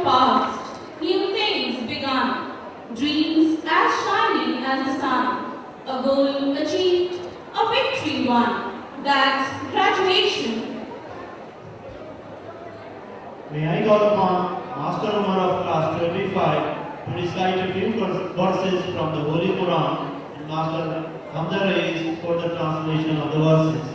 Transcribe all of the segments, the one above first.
the past, new things begun, dreams as shining as the sun, a goal achieved, a victory won. That's graduation. May I call upon Master Umar of class 25 to recite a few verses from the Holy Quran and Master Hamza Rais for the translation of the verses.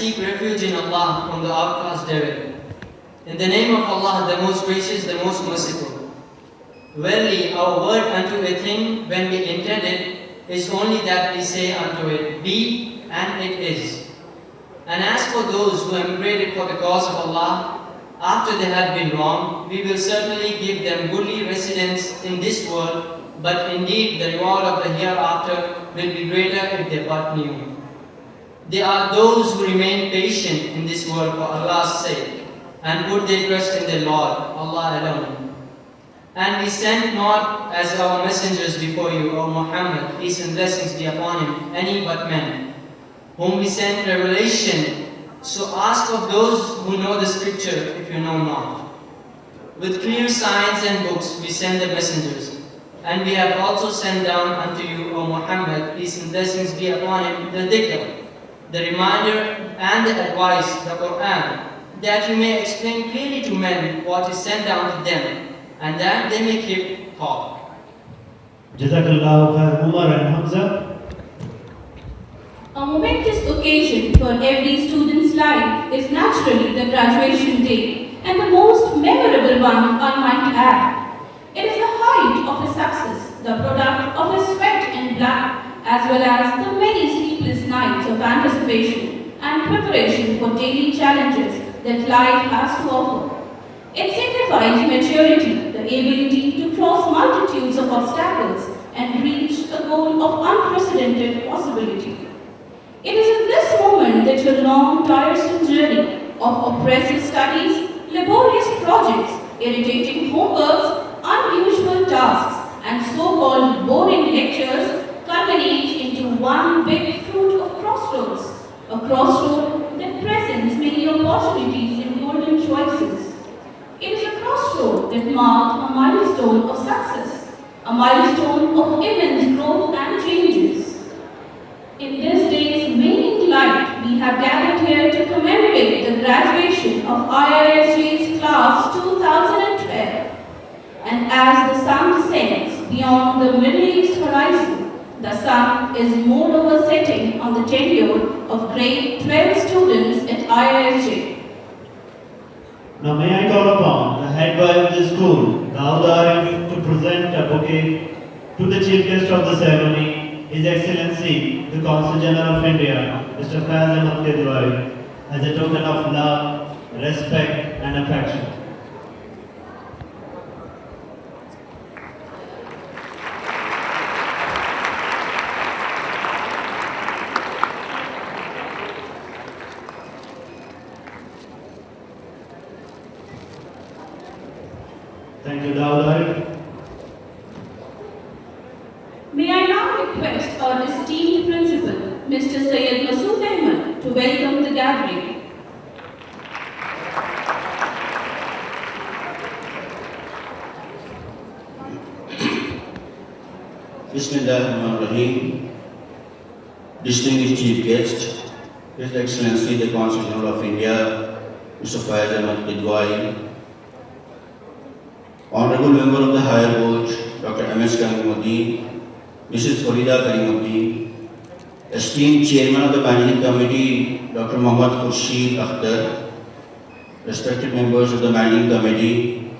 Seek refuge in Allah from the outcast devil. In the name of Allah, the most gracious, the most merciful. Verily, our word unto a thing, when we intend it, is only that we say unto it, Be, and it is. And as for those who emigrated for the cause of Allah, after they had been wronged, we will certainly give them goodly residence in this world, but indeed the reward of the hereafter will be greater if they but knew. They are those who remain patient in this world for Allah's sake, and put their trust in their Lord, Allah alone. And we sent not as our messengers before you, O Muhammad, peace and blessings be upon him, any but men, whom we sent revelation. So ask of those who know the scripture, if you know not. With clear signs and books we send the messengers, and we have also sent down unto you, O Muhammad, peace and blessings be upon him, the dhikr, the reminder and the advice, the Quran, that you may explain clearly to men what is sent down to them, and that they may keep thought. Jazakallahu khair, Umar and Hamza. A momentous occasion for every student's life is naturally the graduation day, and the most memorable one, I might add. It is the height of his success, the product of his sweat and blood, as well as the many sleepless nights of anticipation and preparation for daily challenges that life has to offer. It signifies maturity, the ability to cross multitudes of obstacles and reach a goal of unprecedented possibility. It is in this moment that your long, tiresome journey of oppressive studies, laborious projects, irritating homeworks, unusual tasks, and so-called boring lectures culminates into one big fruit of crossroads, a crossroad that presents many opportunities and golden choices. It is a crossroad that marked a milestone of success, a milestone of immense growth and changes. In this day's waning light, we have gathered here to commemorate the graduation of IISJ's class 2012. And as the sun descends beyond the Middle East horizon, the sun is moreover setting on the tenure of grade 12 students at IISJ. Now may I call upon the head boy of the school, Daud Arif, to present a bouquet to the chief guest of the ceremony, His Excellency, the Consul General of India, Mr. Faiz Ahmad Kedwai, as a token of love, respect and affection. Thank you, Daud Arif. May I now request our esteemed principal, Mr. Syed Masood Ahmed, to welcome the gathering. Bismillahirrahmanirrahim. Distinguished Chief Guest, His Excellency the Consul General of India, Mr. Faiz Ahmad Kidwai, Honorable Member of the Higher Board, Dr. M.S. Karimuddin, Mrs. Farida Karimuddin, esteemed Chairman of the Managing Committee, Dr. Muhammad Khurshid Akhtar, respected members of the Managing Committee,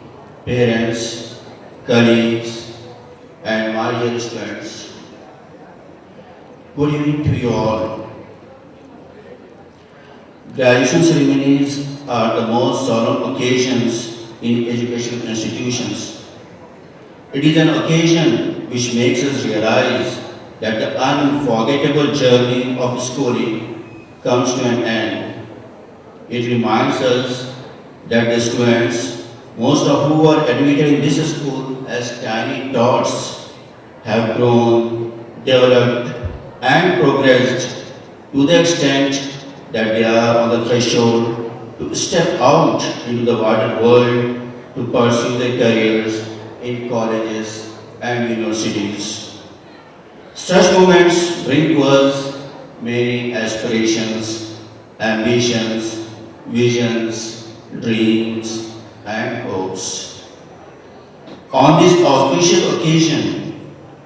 parents, colleagues, and my dear students. Good evening to you all. Graduation ceremonies are the most solemn occasions in educational institutions. It is an occasion which makes us realize that the unforgettable journey of schooling comes to an end. It reminds us that the students, most of who are admitted in this school as tiny tots, have grown, developed, and progressed to the extent that they are on the threshold to step out into the wider world to pursue their careers in colleges and universities. Such moments bring to us many aspirations, ambitions, visions, dreams, and hopes. On this auspicious occasion,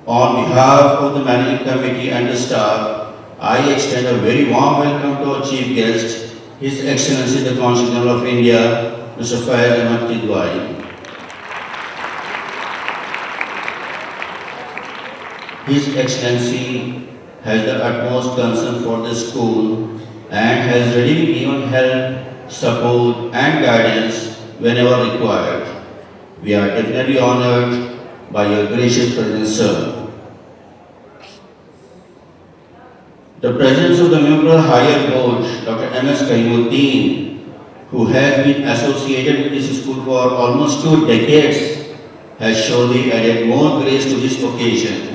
on behalf of the Managing Committee and the staff, I extend a very warm welcome to our Chief Guest, His Excellency the Consul General of India, Mr. Faiz Ahmad Kidwai. His Excellency has the utmost concern for the school and has readily given help, support, and guidance whenever required. We are definitely honored by your gracious presence, sir. The presence of the member of Higher Board, Dr. M.S. Karimuddin, who has been associated with this school for almost 2 decades, has surely added more grace to this occasion.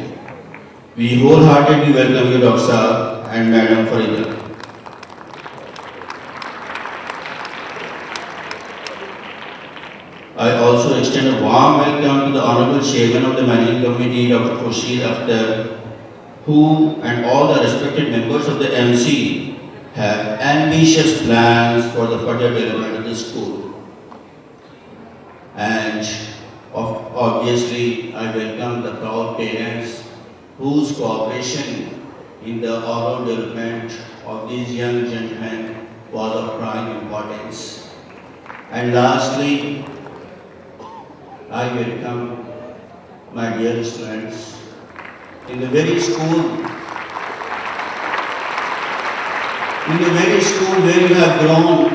We wholeheartedly welcome you, Dr. Saab and Madam Farida. I also extend a warm welcome to the Honorable Chairman of the Managing Committee, Dr. Khurshid Akhtar, who and all the respected members of the MC have ambitious plans for the further development of the school. And obviously, I welcome the proud parents whose cooperation in the overall development of these young gentlemen was of prime importance. And lastly, I welcome my dear students in the very school where you have grown,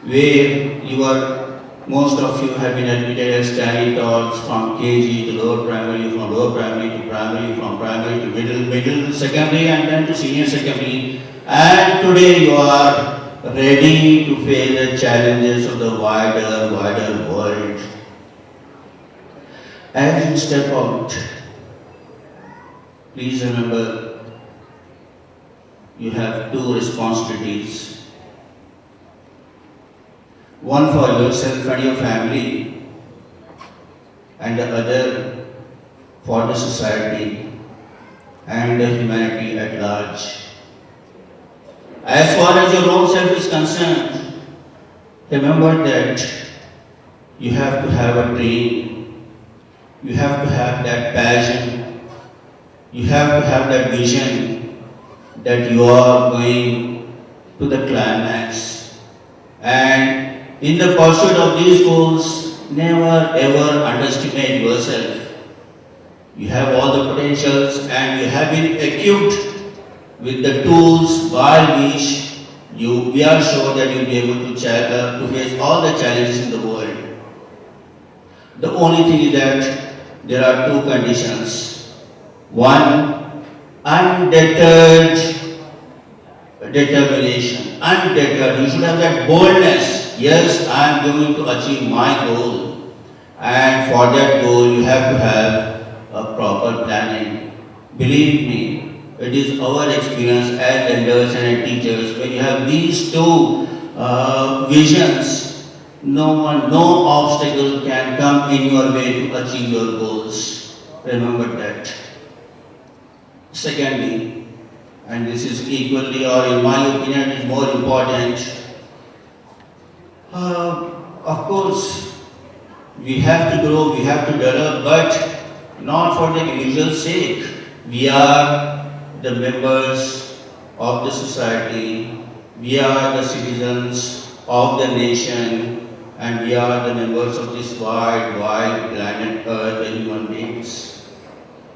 where you are, most of you have been admitted as tiny tots from KG to lower primary, from lower primary to primary, from primary to middle secondary, and then to senior secondary. And today you are ready to face the challenges of the wider world. As you step out, please remember you have 2 responsibilities. One for yourself and your family, and the other for the society and the humanity at large. As far as your own self is concerned, remember that you have to have a dream. You have to have that passion. You have to have that vision that you are going to the climax. And in the pursuit of these goals, never ever underestimate yourself. You have all the potentials and you have been equipped with the tools by which we are sure that you will be able to face all the challenges in the world. The only thing is that there are 2 conditions. One, undeterred determination. Undeterred. You should have that boldness. Yes, I am going to achieve my goal. And for that goal, you have to have a proper planning. Believe me, it is our experience as elders and teachers, when you have these two visions, no obstacle can come in your way to achieve your goals. Remember that. Secondly, and this is equally, or in my opinion, is more important, of course, we have to grow, we have to develop, but not for the individual's sake. We are the members of the society, we are the citizens of the nation, and we are the members of this wide planet Earth, the human beings.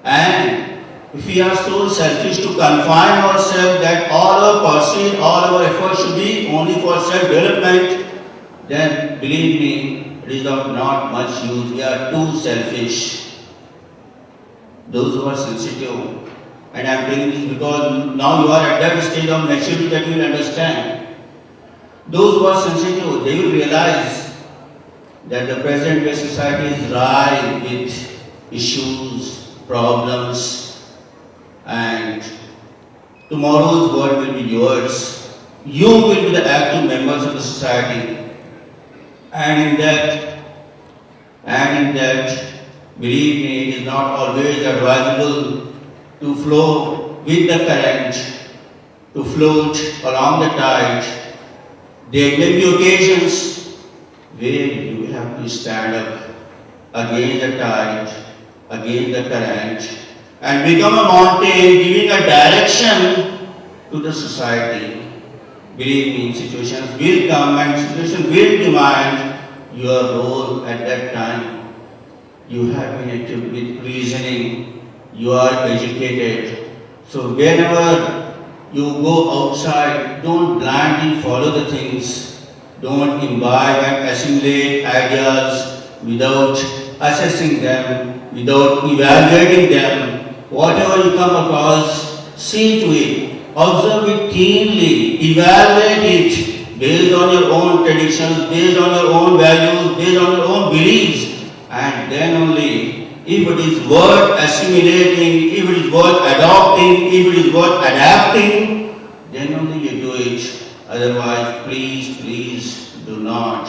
And if we are so selfish to confine ourselves that all our pursuit, all our efforts should be only for self-development, then believe me, it is of not much use. We are too selfish. Those who are sensitive, and I am telling this because now you are at that stage of maturity that you will understand. Those who are sensitive, they will realize that the present day society is rife with issues, problems, and tomorrow's world will be yours. You will be the active members of the society. And in that, believe me, it is not always advisable to flow with the current, to float along the tide. There may be occasions where you will have to stand up against the tide, against the current, and become a mountain, giving a direction to the society. Believe me, situations will come and situations will demand your role at that time. You have been active with reasoning, you are educated. So whenever you go outside, don't blindly follow the things. Don't imbibe and assimilate ideas without assessing them, without evaluating them. Whatever you come across, see to it. Observe it keenly, evaluate it based on your own traditions, based on your own values, based on your own beliefs, and then only, if it is worth assimilating, if it is worth adopting, if it is worth adapting, then only you do it. Otherwise, please do not.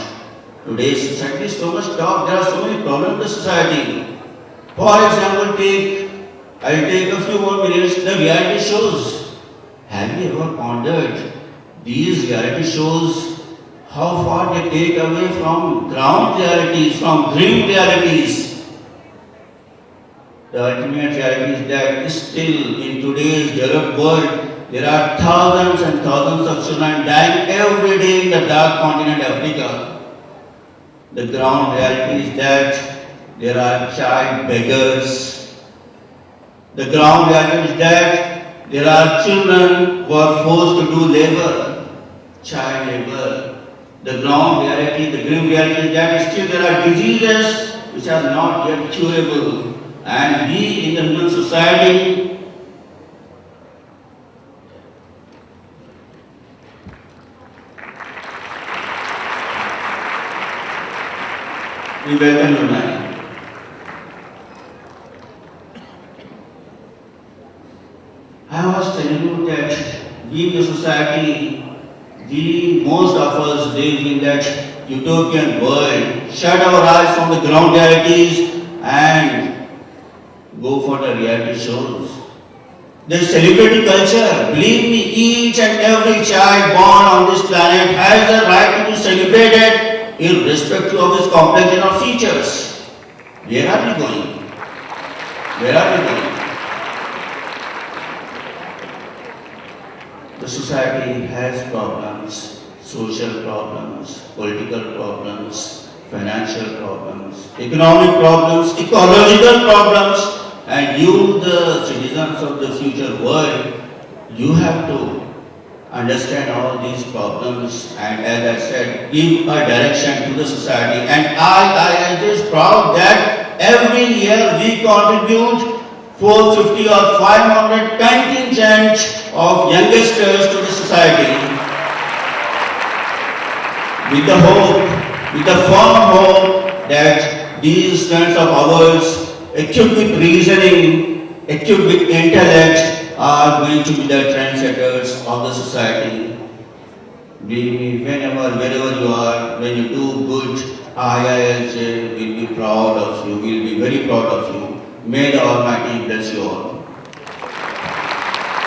Today's society is so much talk, there are so many problems in the society. For example, I'll take a few more minutes, the reality shows. Have you ever pondered these reality shows, how far they take away from ground realities, from dream realities? The ultimate reality is that still in today's developed world, there are thousands and thousands of children dying every day in the dark continent Africa. The ground reality is that there are child beggars. The ground reality is that there are children who are forced to do labor, child labor. The ground reality, the grim reality is that still there are diseases which are not yet curable. And we in the human society, we welcome you now. I was telling you that we in the society, most of us live in that utopian world, shut our eyes from the ground realities and go for the reality shows. The celebrity culture, believe me, each and every child born on this planet has the right to be celebrated irrespective of his complexion or features. Where are we going? Where are we going? The society has problems, social problems, political problems, financial problems, economic problems, ecological problems, and you, the citizens of the future world, you have to understand all these problems and, as I said, give a direction to the society. And IISJ is proud that every year we contribute 450 or 500 contingent of youngsters to the society with the hope, with the firm hope that these students of ours, equipped with reasoning, equipped with intellect, are going to be the trendsetters of the society. Whenever, wherever you are, when you do good, IISJ will be proud of you, will be very proud of you. May the Almighty bless you all.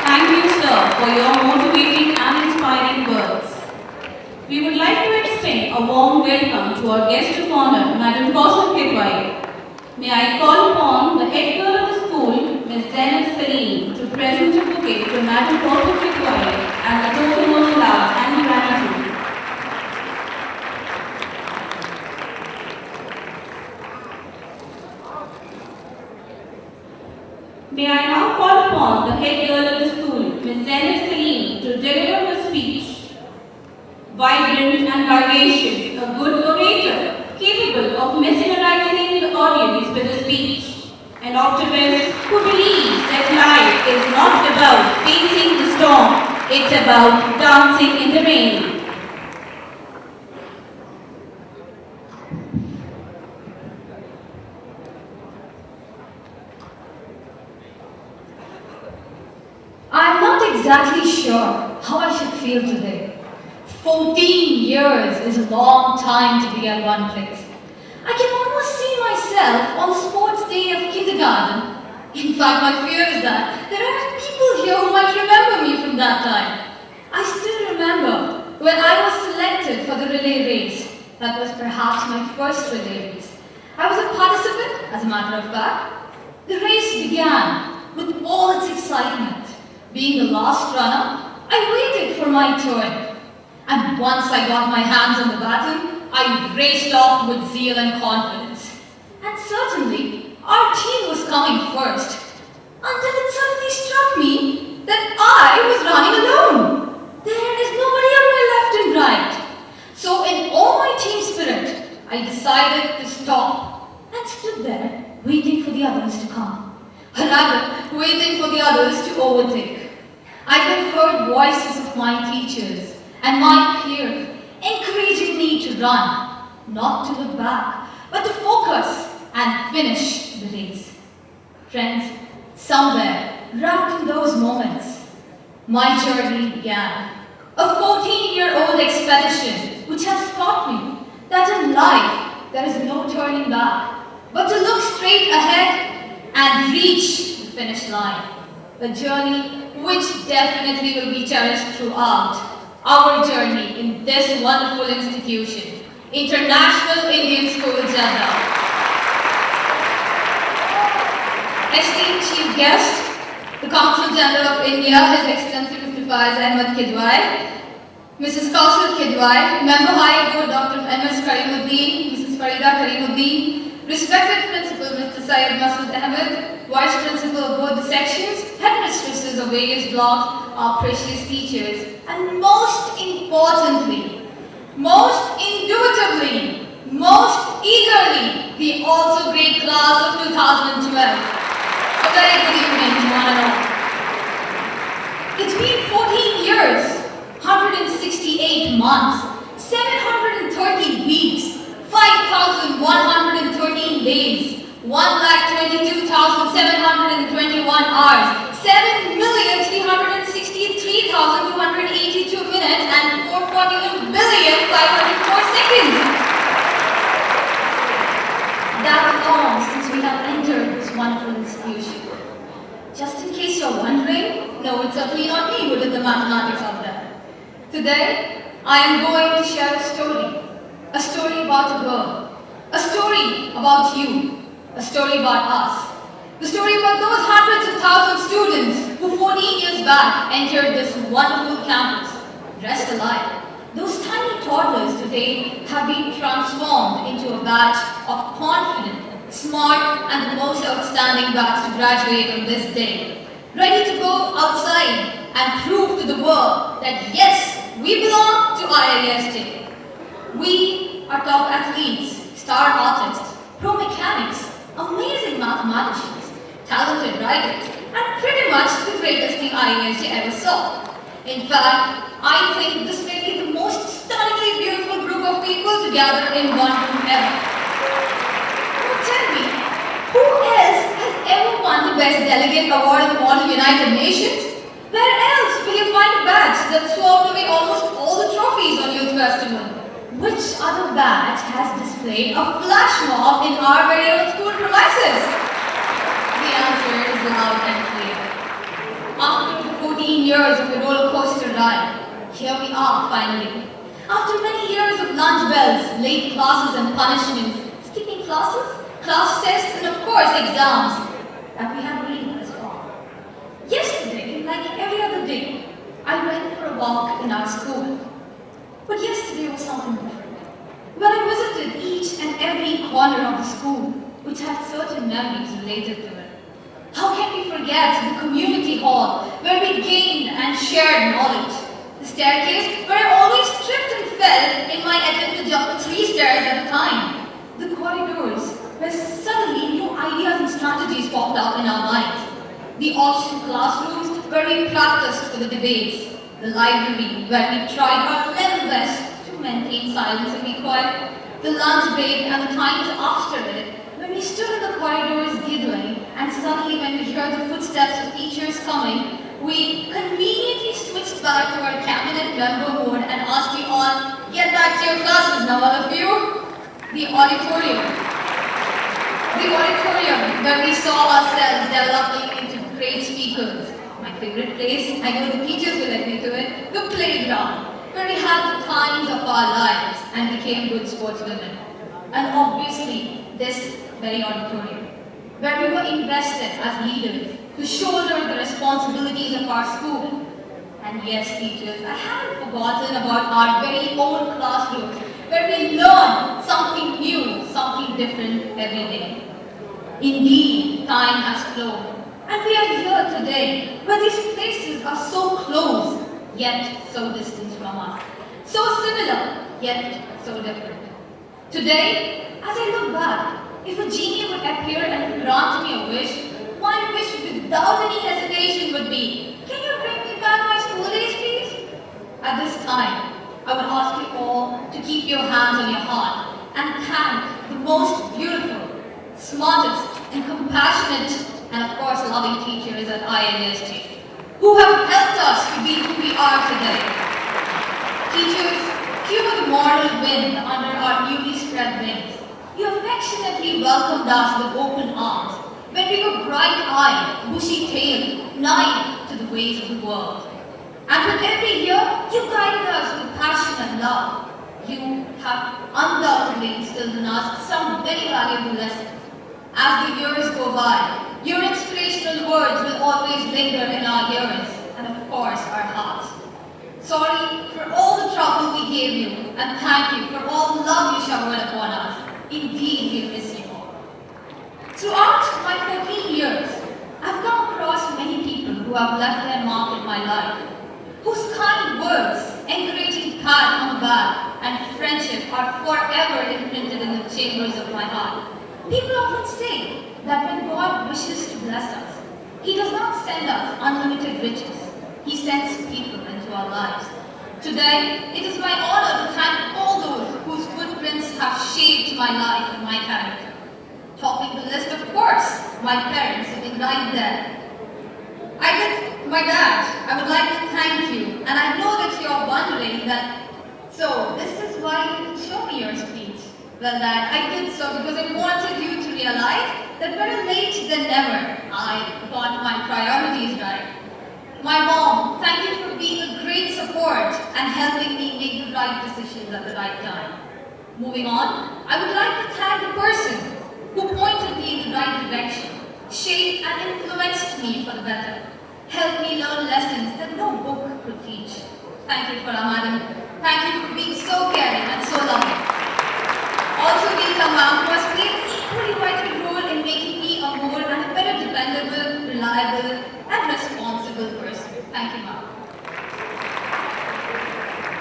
Thank you, sir, for your motivating and inspiring words. We would like to extend a warm welcome to our guest of honor, Madam Kausal Kidwai. May I call upon the head girl of the school, Ms. Zainab Salim, to present a bouquet to Madam Kausal Kidwai as a token of love and gratitude. May I now call upon the head girl of the school, Ms. Zainab Salim, to deliver her speech. Vibrant and vivacious, a good orator, capable of mesmerizing the audience with a speech. An optimist who believes that life is not about facing the storm, it's about dancing in the rain. I'm not exactly sure how I should feel today. 14 years is a long time to be at one place. I can almost see myself on the sports day of kindergarten. In fact, my fear is that there are people here who might remember me from that time. I still remember when I was selected for the relay race. That was perhaps my first relay race. I was a participant, as a matter of fact. The race began with all its excitement. Being the last runner, I waited for my turn. And once I got my hands on the baton, I raced off with zeal and confidence. And certainly, our team was coming first, until it suddenly struck me that I was running alone. There is nobody on my left and right. So in all my team spirit, I decided to stop and stood there, waiting for the others to come. Or rather, waiting for the others to overtake. I then heard voices of my teachers and my peers encouraging me to run, not to look back, but to focus and finish the race. Friends, somewhere, wrapped in those moments, my journey began. A 14-year-old expedition which has taught me that in life there is no turning back, but to look straight ahead and reach the finish line. A journey which definitely will be cherished throughout our journey in this wonderful institution, International Indian School, Jeddah. Esteemed Chief Guest, the Consul General of India, His Excellency Mr. Faiz Ahmed Kidwai, Mrs. Kausal Kidwai, Member High Board Dr. M.S. Karimuddin, Mrs. Farida Karimuddin, respected Principal Mr. Syed Masood Ahmed, Vice Principal of both the sections, headmistresses of various blocks, our precious teachers, and most importantly, most indubitably, most eagerly, the also great class of 2012. A very good evening to one and all. It's been 14 years, 168 months, 730 weeks, 5,113 days, 1,22,721 hours, 7,363,282 minutes, and 441,504 seconds. That long since we have entered this wonderful institution. Just in case you're wondering, no, it's certainly not me who did the mathematics of that. Today, I am going to share a story about a girl, a story about you, a story about us, the story about those hundreds of thousands of students who 14 years back entered this wonderful campus, dressed alike. Those tiny toddlers today have been transformed into a batch of confident, smart, and the most outstanding batch to graduate on this day, ready to go outside and prove to the world that yes, we belong to IISJ. We are top athletes, star artists, pro mechanics, amazing mathematicians, talented writers, and pretty much the greatest thing IISJ ever saw. In fact, I think this may be the most stunningly beautiful group of people to gather in one room ever. the Best Delegate Award in the Model United Nations? Where else will you find a badge that swapped away almost all the trophies on Youth Festival? Which other badge has displayed a flash mob in our very own school premises? The answer is loud and clear. After 14 years of a roller coaster ride, here we are finally. After many years of lunch bells, late classes and punishments, skipping classes, class tests, and of course exams, that we have really as well. Yesterday, like every other day, I went for a walk in our school. But yesterday was something different. When I visited each and every corner of the school, which had certain memories related to it. How can we forget the community hall, where we gained and shared knowledge? The staircase, where I always tripped and fell in my attempt to jump the 3 stairs at a time. The corridors, where suddenly new ideas and strategies popped up in our minds. The option classrooms, where we practiced for the debates. The library, where we tried our level best to maintain silence and be quiet. The lunch break and the times after it, when we stood in the corridors giggling, and suddenly when we heard the footsteps of teachers coming, we conveniently switched back to our cabinet member mode and asked you all, get back to your classes now, all of you. The auditorium. The auditorium, where we saw ourselves developing into great speakers. My favorite place, I know the teachers will let me to it, the playground, where we had the times of our lives and became good sportswomen. And obviously, this very auditorium, where we were invested as leaders to shoulder the responsibilities of our school. And yes, teachers, I haven't forgotten about our very own classrooms, where we learn something new, something different every day. Indeed, time has flown. And we are here today, where these places are so close, yet so distant from us. So similar, yet so different. Today, as I look back, if a genie would appear and grant me a wish, my wish without any hesitation would be, can you bring me back my school days, please? At this time, I would ask you all to keep your hands on your heart and thank the most beautiful, smartest, and compassionate, and of course loving teachers at IISJ, who have helped us to be who we are today. Teachers, you were the moral wind under our newly spread wings. You affectionately welcomed us with open arms when we were bright-eyed, bushy-tailed, naive to the ways of the world. And with every year, you guided us with passion and love. You have undoubtedly instilled in us some very valuable lessons. As the years go by, your inspirational words will always linger in our ears and of course our hearts. Sorry for all the trouble we gave you, and thank you for all the love you showered upon us. Indeed, we miss you all. Throughout my 14 years, I've come across many people who have left their mark in my life, whose kind words, encouraging pat on the back, and friendship are forever imprinted in the chambers of my heart. People often say that when God wishes to bless us, He does not send us unlimited riches. He sends people into our lives. Today, it is my honor to thank all those whose footprints have shaped my life and my character. Topping the list, of course, my parents sitting right there. My dad, I would like to thank you, and I know that you're wondering that, so this is why you didn't show me your speech. Well, Dad, I did so because I wanted you to realize that better late than never, I got my priorities right. My mom, thank you for being a great support and helping me make the right decisions at the right time. Moving on, I would like to thank the person who pointed me in the right direction, shaped and influenced me for the better, helped me learn lessons that no book could teach. Thank you, Madam. Thank you for being so caring and so loving. Also, Rita Ma'am, who has played an equally vital role in making me a more and a better dependable, reliable, and responsible person. Thank you, Ma'am.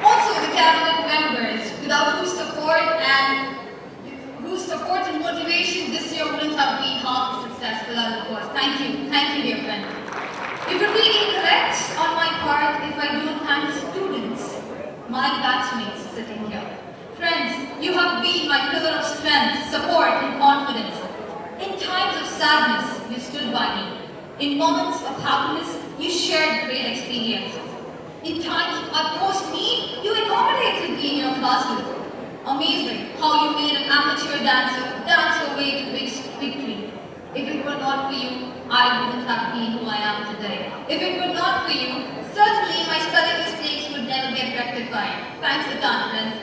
Also, the cabinet members, without whose support and motivation, this year wouldn't have been half as successful as it was. Thank you, dear friend. It would be incorrect on my part if I don't thank the students, my batchmates sitting here. Friends, you have been my pillar of strength, support, and confidence. In times of sadness, you stood by me. In moments of happiness, you shared great experiences. In times of most need, you accommodated me in your classes. Amazing how you made an amateur dancer dance your way to victory. If it were not for you, I wouldn't have been who I am today. If it were not for you, certainly my spelling mistakes would never get rectified. Thanks a ton, friends.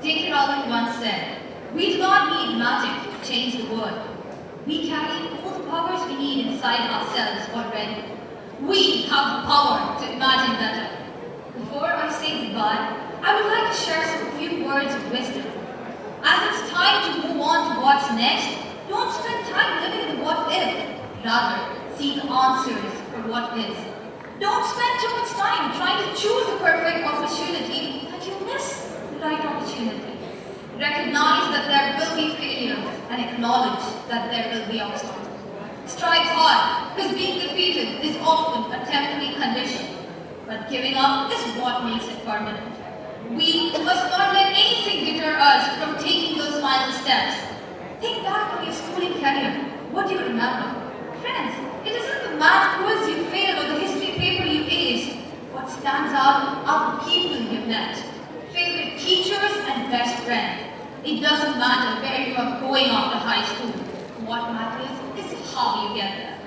J.K. Rowling once said, "We do not need magic to change the world. We carry all the powers we need inside ourselves already. We have the power to imagine better." Before I say goodbye, I would like to share some few words of wisdom. As it's time to move on to what's next, don't spend time living in the what if. Rather, seek answers for what is. Don't spend too much time trying to choose the perfect opportunity that you miss the right opportunity. Recognize that there will be failures and acknowledge that there will be obstacles. Strive hard, because being defeated is often a temporary condition, but giving up is what makes it permanent. We must not let anything deter us from taking those final steps. Think back on your schooling career. What do you remember? Friends, it isn't the math quiz you failed or the history paper you aced. What stands out are the people you've met. Favorite teachers and best friends. It doesn't matter where you are going after high school. What matters is how you get there.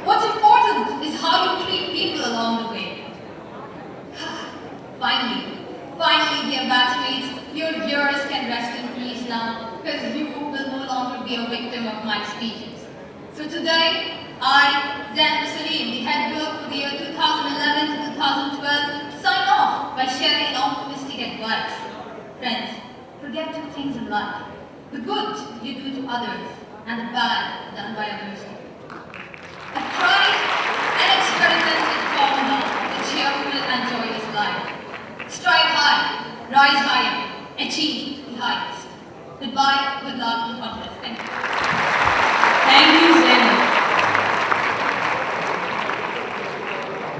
What's important is how you treat people along the way. Finally, dear batchmates, your years can rest in peace now, because you will no longer be a victim of my speeches. So today, I, Zainab Salim, the head girl for the year 2011 to 2012, sign off by sharing optimistic advice. Friends, forget two things in life: the good you do to others, and the bad done by others. A tried and experimented formula to cheerful and joyous life. Strive high, rise higher, achieve the highest. Goodbye, good luck, and confidence. Thank you. Thank you, Zainab.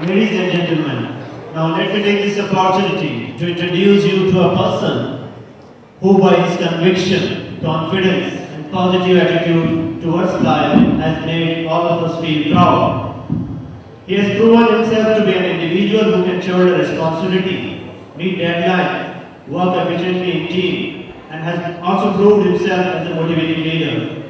Ladies and gentlemen, now let me take this opportunity to introduce you to a person who by his conviction, confidence and positive attitude towards life has made all of us feel proud. He has proven himself to be an individual who can shoulder responsibility, meet deadlines, work efficiently in team, and has also proved himself as a motivating leader.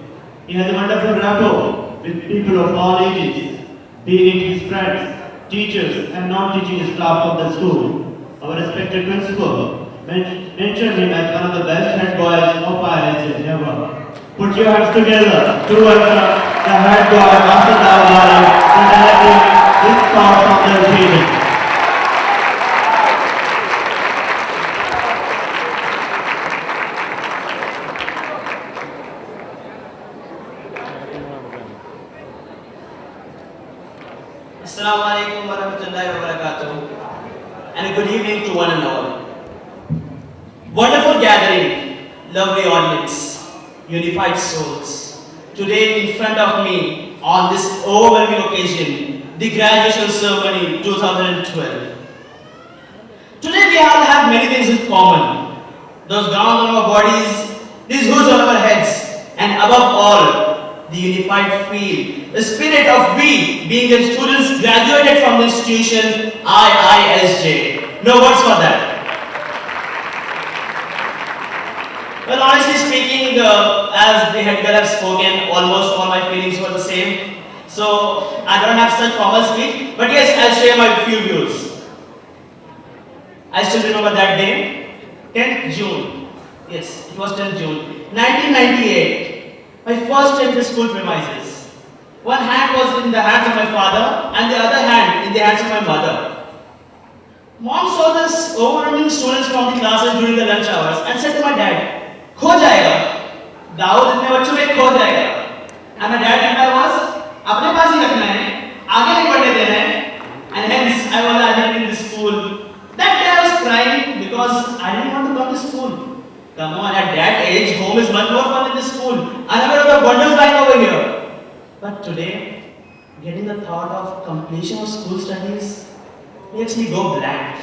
He has a wonderful rapport with people of all ages, be it his friends, teachers, and non-teaching staff of the school. Our respected principal mentioned him as one of the best head boys of IISJ ever. Put your hands together to welcome the head boy, Master Dawari, to narrate his thoughts on the occasion. Assalamu alaikum wa rahmatullahi wa barakatuh, and a good evening to one and all. Wonderful gathering, lovely audience, unified souls. Today in front of me on this overwhelming occasion, the graduation ceremony 2012. Today we all have many things in common. Those gowns on our bodies, these hoods on our heads, and above all, the unified feel, the spirit of we being the students graduated from the institution IISJ. No words for that. Well, honestly speaking, as the head girl have spoken, almost all my feelings were the same. So I don't have such formal speech, but yes, I'll share my few views. I still remember that day, 10th June. Yes, it was 10th June, 1998. My first day in the school premises. One hand was in the hands of my father and the other hand in the hands of my mother. Mom saw this overrunning students from the classes during the lunch hours and said to my dad, "खो जाएगा, दाऊद इतने बच्चों में खो जाएगा." And my dad reply was, "अपने पास ही रखना है, आगे नहीं बढ़ने देना है." And hence I was admitted in the school. That day I was crying because I didn't want to come to school. Come on, at that age, home is much more fun than the school. Unaware of the wonders lying over here. But today, getting the thought of completion of school studies makes me go blank.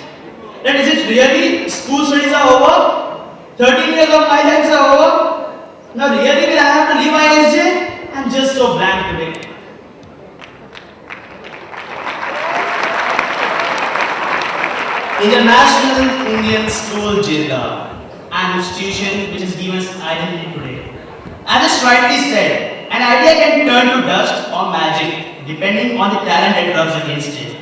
Then is it really school studies are over? 13 years of my lives are over? Now really will I have to leave ISJ? I'm just so blank today. International Indian School Jeddah, an institution which is given its identity today. As it's rightly said, an idea can turn to dust or magic depending on the talent that rubs against it.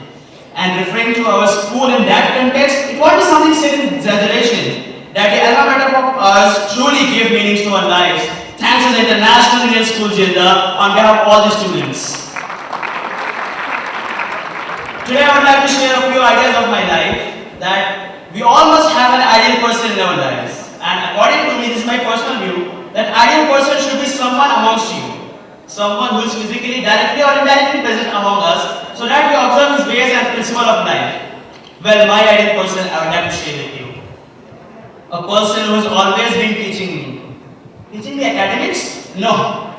And referring to our school in that context, it won't be something said in exaggeration that the alma mater of ours truly give meanings to our lives. Thanks to the International Indian School Jeddah on behalf of all the students. Today I would like to share a few ideas of my life that we all must have an ideal person in our lives. And according to me, this is my personal view, that ideal person should be someone amongst you. Someone who is physically, directly or indirectly present among us, so that we observe his ways and principle of life. Well, my ideal person I would like to share with you. A person who has always been teaching me. Teaching me academics? No.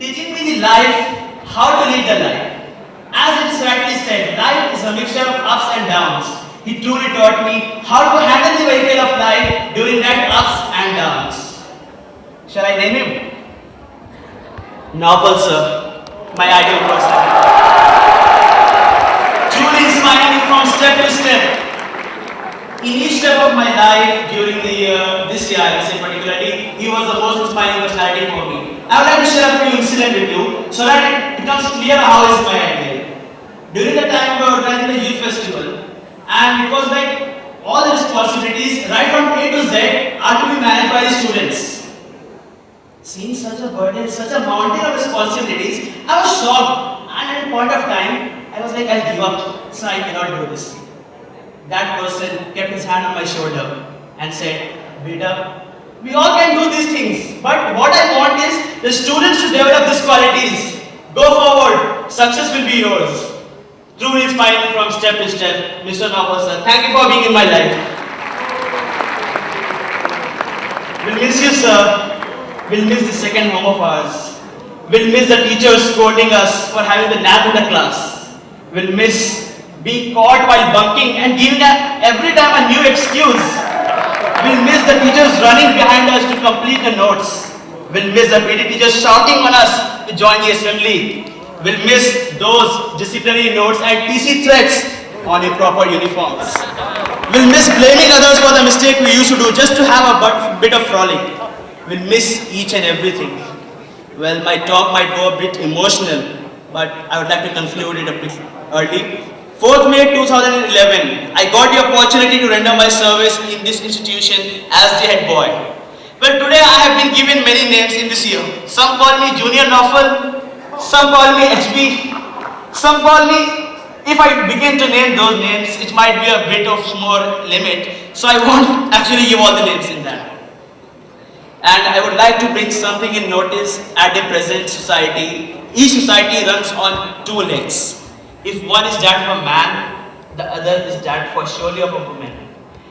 Teaching me the life, how to lead the life. As it is rightly said, life is a mixture of ups and downs. He truly taught me how to handle the vehicle of life during that ups and downs. Shall I name him? Novel, sir. My ideal person. Truly inspiring me from step to step. In each step of my life during this year, I would say particularly, he was the most inspiring personality for me. I would like to share a few incidents with you so that it becomes clear how is my ideal. During the time we were organizing the youth festival, and it was like all the responsibilities right from A to Z are to be managed by the students. Seeing such a burden, such a mountain of responsibilities, I was shocked, and at a point of time, I was like, I'll give up, so I cannot do this. That person kept his hand on my shoulder and said, Beta, we all can do these things, but what I want is the students to develop these qualities. Go forward, success will be yours. Truly inspiring from step to step, Mr. Nawaz sir. Thank you for being in my life. We'll miss you, sir. We'll miss the second home of ours. We'll miss the teachers scolding us for having the nap in the class. We'll miss being caught while bunking and giving every time a new excuse. We'll miss the teachers running behind us to complete the notes. We'll miss the PT teachers shouting on us to join the assembly. We'll miss those disciplinary notes and TC threats on improper uniforms. We'll miss blaming others for the mistake we used to do just to have a bit of frolic. We'll miss each and everything. Well, my talk might go a bit emotional, but I would like to conclude it a bit early. 4th May 2011, I got the opportunity to render my service in this institution as the head boy. Well, today I have been given many names in this year. Some call me Junior Naufal, some call me HB, some call me, if I begin to name those names, it might be a bit of more limit, so I won't actually give all the names in that. And I would like to bring something in notice at the present society. Each society runs on two legs. If one is that of a man, the other is that for surely of a woman.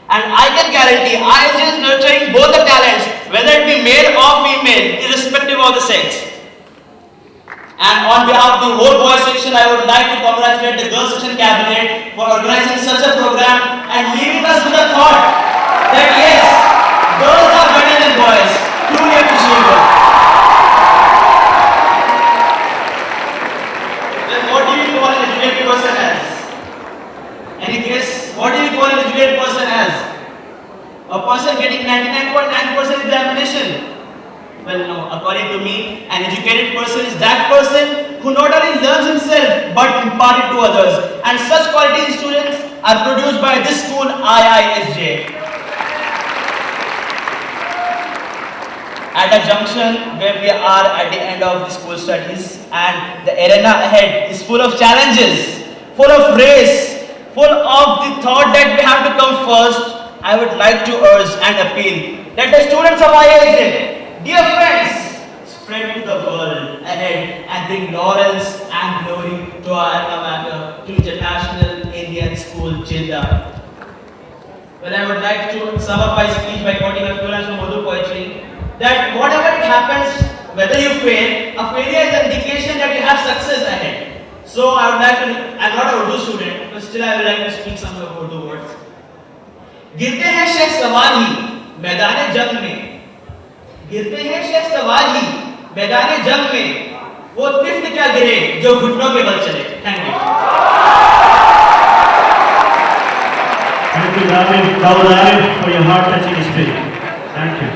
And I can guarantee IISJ is nurturing both the talents, whether it be male or female, irrespective of the sex. And on behalf of the whole boys section, I would like to congratulate the girls section cabinet for organizing such a program and leaving us with a thought that yes, girls are better than boys. Truly appreciable. Then what do you call an educated person as? Any guess? What do you call an educated person as? A person getting 99.9% examination. Well, no, according to me, an educated person is that person who not only learns himself but impart it to others. And such quality students are produced by this school, IISJ. At a junction where we are at the end of the school studies, and the arena ahead is full of challenges, full of race, full of the thought that we have to come first, I would like to urge and appeal that the students of IISJ, dear friends, spread to the world ahead and bring laurels and glory to our alma mater, to International Indian School, Jeddah. Well, I would like to sum up my speech by quoting a few lines from Urdu poetry, that whatever it happens, whether you fail, a failure is an indication that you have success ahead. So I would like to, I'm not an Urdu student, but still I would like to speak some of Urdu words. गिरते हैं शेख सवार ही मैदान जंग में, गिरते हैं शेख सवार ही मैदान जंग में, वो तिफ्त क्या गिरे जो घुटनों के बल चले. Thank you. Thank you, David, for your heart-touching speech. Thank you.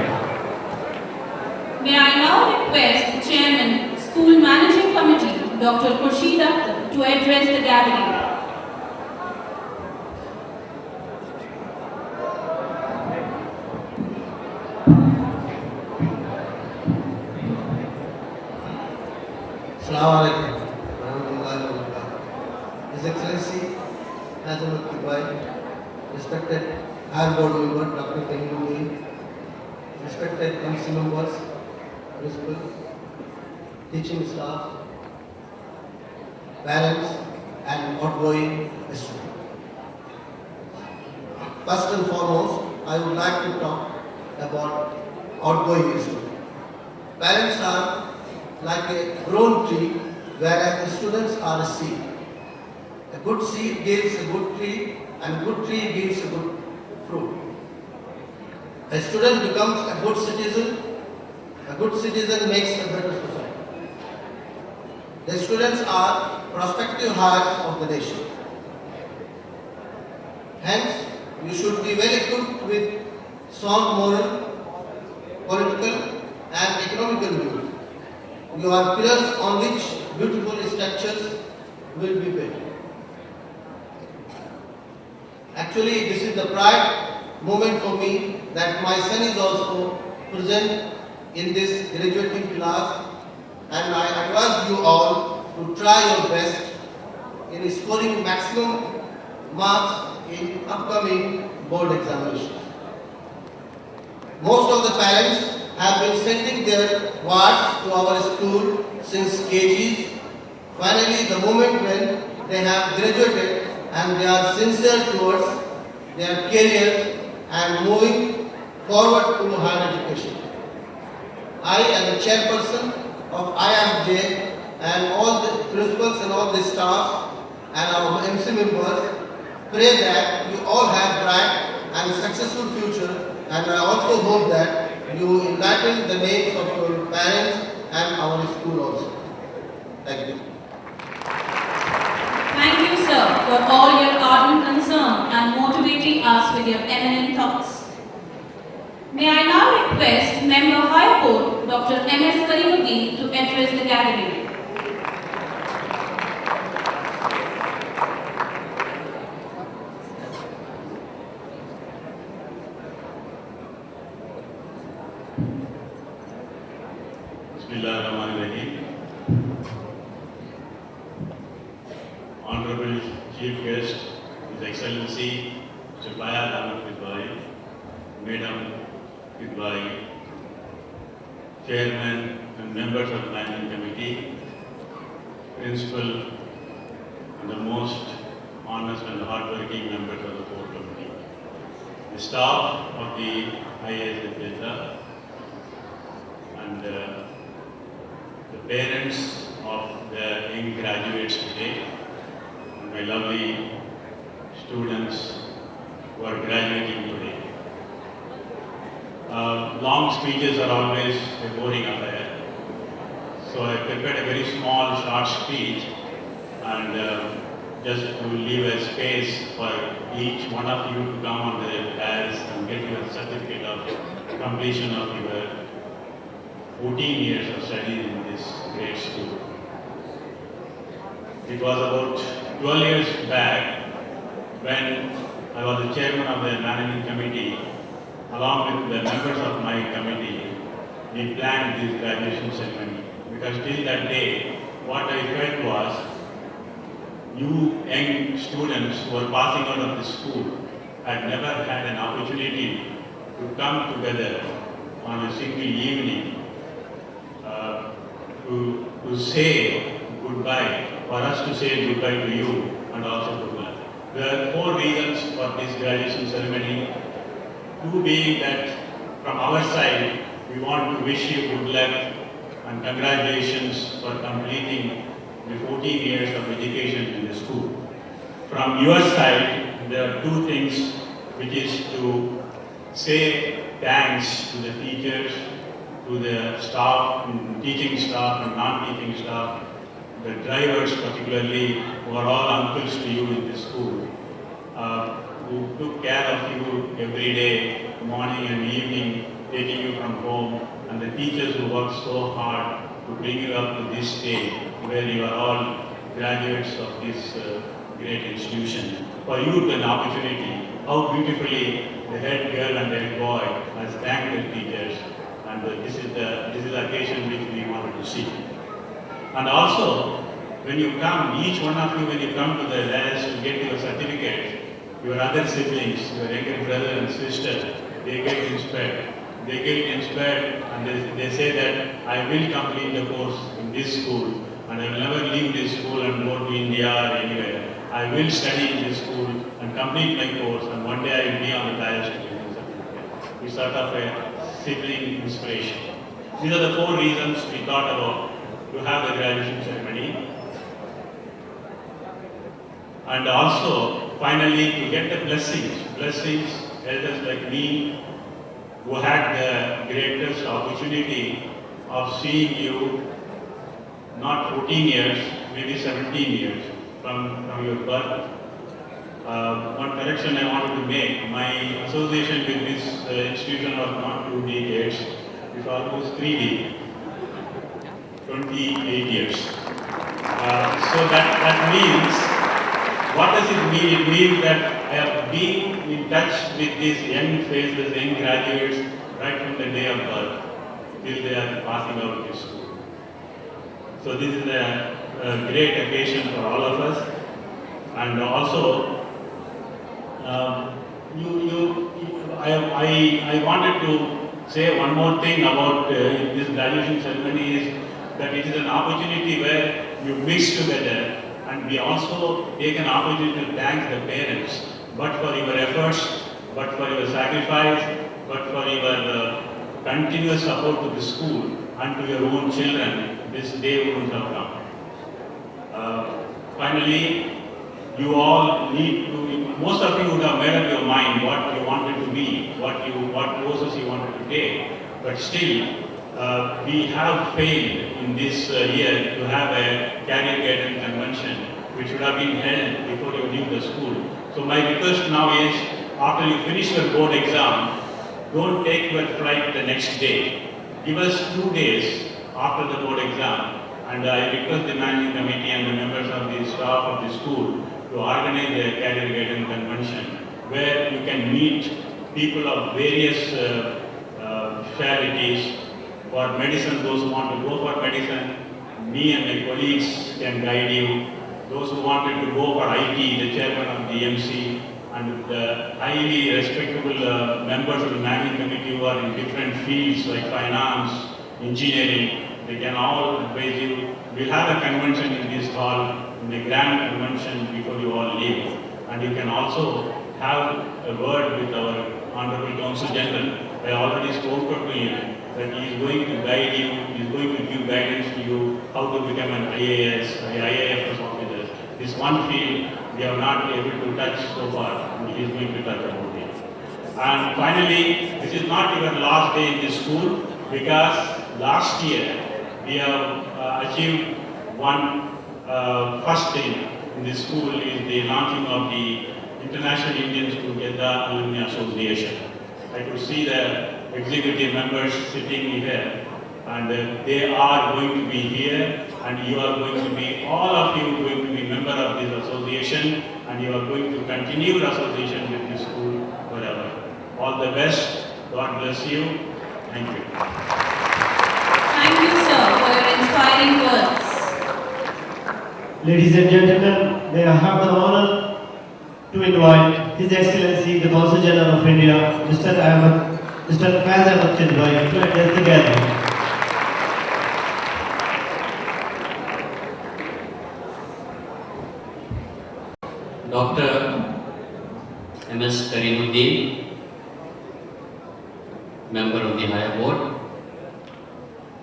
May I now request the Chairman, School Managing Committee, Dr. Khurshid Akhtar, to address the gathering. Assalamu alaikum warahmatullahi wabarakatuh. His Excellency Hazrat Dubai, respected High Board member Dr. Tehilul, respected MC members, principal, teaching staff, parents and outgoing students. First and foremost, I would like to talk about outgoing students. Parents are like a grown tree, whereas the students are a seed. A good seed gives a good tree, and a good tree gives a good fruit. A student becomes a good citizen makes a better society. The students are prospective hearts of the nation. Hence, you should be well equipped with sound moral, political and economical views. You are pillars on which beautiful structures will be built. Actually, this is the pride moment for me that my son is also present in this graduating class, and I advise you all to try your best in scoring maximum marks in upcoming board examinations. Most of the parents have been sending their wards to our school since KGs. Finally, the moment when they have graduated and they are sincere towards their careers and moving forward to higher education. I, as a chairperson of IISJ, and all the principals and all the staff and our MC members, pray that you all have bright and successful future, and I also hope that you enlighten the names of your parents and our school also. Thank you. Thank you, sir, for all your ardent concern and motivating us with your eminent thoughts. May I now request Member High Court, Dr. M.S. Karimuddin, to address the gathering. Honorable Chief Guest, His Excellency Mr. Bayad Ahmed Kidwai, Madam Kidwai, Chairman and members of the Managing Committee, Principal, and the most honest and hardworking members of the Board Committee, the staff of the IISJ, and the parents of the young graduates today, and my lovely students who are graduating today. Long speeches are always a boring affair, so I prepared a very small, short speech, and just to leave a space for each one of you to come on the dais and get your certificate of completion of your 14 years of study in this great school. It was about 12 years back when I was the chairman of the managing committee. Along with the members of my committee, we planned this graduation ceremony, because till that day, what I felt was, you young students who are passing out of the school had never had an opportunity to come together on a single evening to say goodbye, for us to say goodbye to you and also to her. There are 4 reasons for this graduation ceremony. 2 being that from our side, we want to wish you good luck and congratulations for completing the 14 years of education in the school. From your side, there are 2 things, which is to say thanks to the teachers, to the staff, teaching staff and non-teaching staff, the drivers particularly, who are all uncles to you in the school. who took care of you every day, morning and evening, taking you from home, and the teachers who worked so hard to bring you up to this stage where you are all graduates of this great institution. For you to an opportunity, how beautifully the head girl and the head boy has thanked the teachers, and this is the occasion which we wanted to see. And also, when you come, each one of you, when you come to the dais to get your certificate, your other siblings, your younger brother and sister, they get inspired. They get inspired and they say that I will complete the course in this school and I will never leave this school and go to India or anywhere. I will study in this school and complete my course, and one day I will be on the dais to give the certificate. It's sort of a sibling inspiration. These are the 4 reasons we thought about to have the graduation ceremony. And also, finally, to get the blessings, elders like me, who had the greatest opportunity of seeing you, not 14 years, maybe 17 years from your birth. One correction I wanted to make, my association with this institution was not 2 decades, it's almost 3 decades, 28 years. So that means, what does it mean? It means that I have been in touch with these young faces, young graduates, right from the day of birth till they are passing out of this school. So this is a great occasion for all of us. And also, I wanted to say one more thing about this graduation ceremony is that it is an opportunity where you mix together. And we also take an opportunity to thank the parents, but for your efforts, but for your sacrifice, but for your continuous support to the school and to your own children, this day wouldn't have come. Finally, you all need to, most of you would have made up your mind what you wanted to be, what courses you wanted to take, but still, we have failed in this year to have a career guidance convention which would have been held before you leave the school. So my request now is, after you finish your board exam, don't take your flight the next day. Give us 2 days after the board exam, and I request the managing committee and the members of the staff of the school to organize a career guidance convention where you can meet people of various specialties. For medicine, those who want to go for medicine, me and my colleagues can guide you. Those who wanted to go for IT, the chairman of the MC, and the highly respectable members of the managing committee who are in different fields like finance, engineering, they can all advise you. We'll have a convention in this hall, in the grand convention before you all leave. And you can also have a word with our Honorable Counsel General. I already spoke to him that he is going to guide you, he is going to give guidance to you how to become an IISJ officer. This one field we have not been able to touch so far, and he is going to touch about it. And finally, this is not your last day in this school, because last year we have achieved one first thing in this school is the launching of the International Indian School Jeddah Alumni Association. I could see the executive members sitting here, and they are going to be here, and you are going to be, all of you going to be member of this association, and you are going to continue your association with this school forever. All the best. God bless you. Thank you. Thank you, sir, for your inspiring words. Ladies and gentlemen, may I have the honor to invite His Excellency the Consul General of India, Mr. Faiz Ahmed Chidwai, to address the gathering. Dr. M.S. Karimuddin, Member of the Higher Board,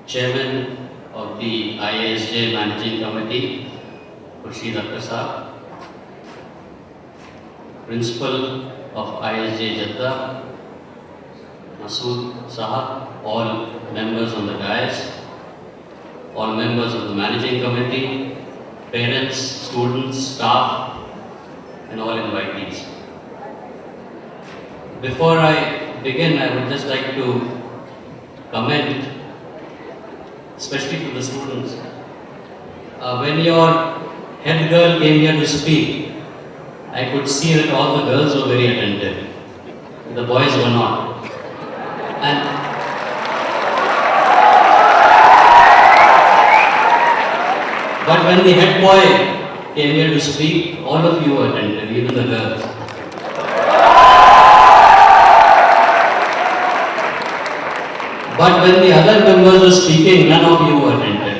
Chairman of the IISJ Managing Committee, Khurshid Akhtar Saab, Principal of IISJ Jeddah, Masood Sahab, all members on the dais, all members of the Managing Committee, parents, students, staff, and all invitees. Before I begin, I would just like to comment, especially to the students. When your head girl came here to speak, I could see that all the girls were very attentive. The boys were not. And but when the head boy came here to speak, all of you were attentive, even the girls. But when the other members were speaking, none of you were attentive.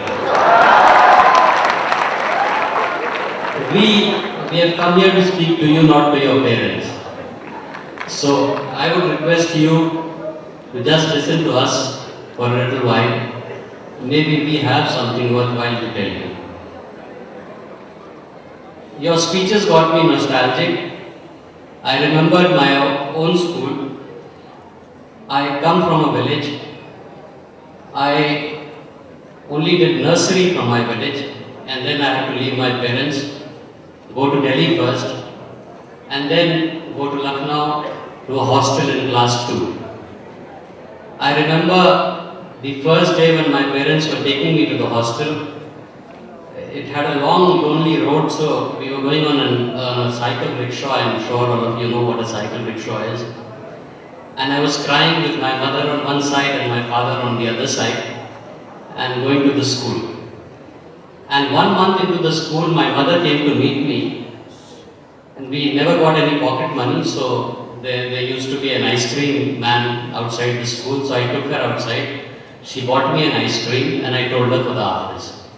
We have come here to speak to you, not to your parents. So I would request you to just listen to us for a little while. Maybe we have something worthwhile to tell you. Your speeches got me nostalgic. I remembered my own school. I come from a village. I only did nursery from my village, and then I had to leave my parents, go to Delhi first, and then go to Lucknow to a hostel in class 2. I remember the first day when my parents were taking me to the hostel. It had a long, lonely road, so we were going on a cycle rickshaw. I'm sure all of you know what a cycle rickshaw is. And I was crying with my mother on one side and my father on the other side, and going to the school. And 1 month into the school, my mother came to meet me, and we never got any pocket money, so there used to be an ice cream man outside the school, so I took her outside. She bought me an ice cream, and I told her for the office.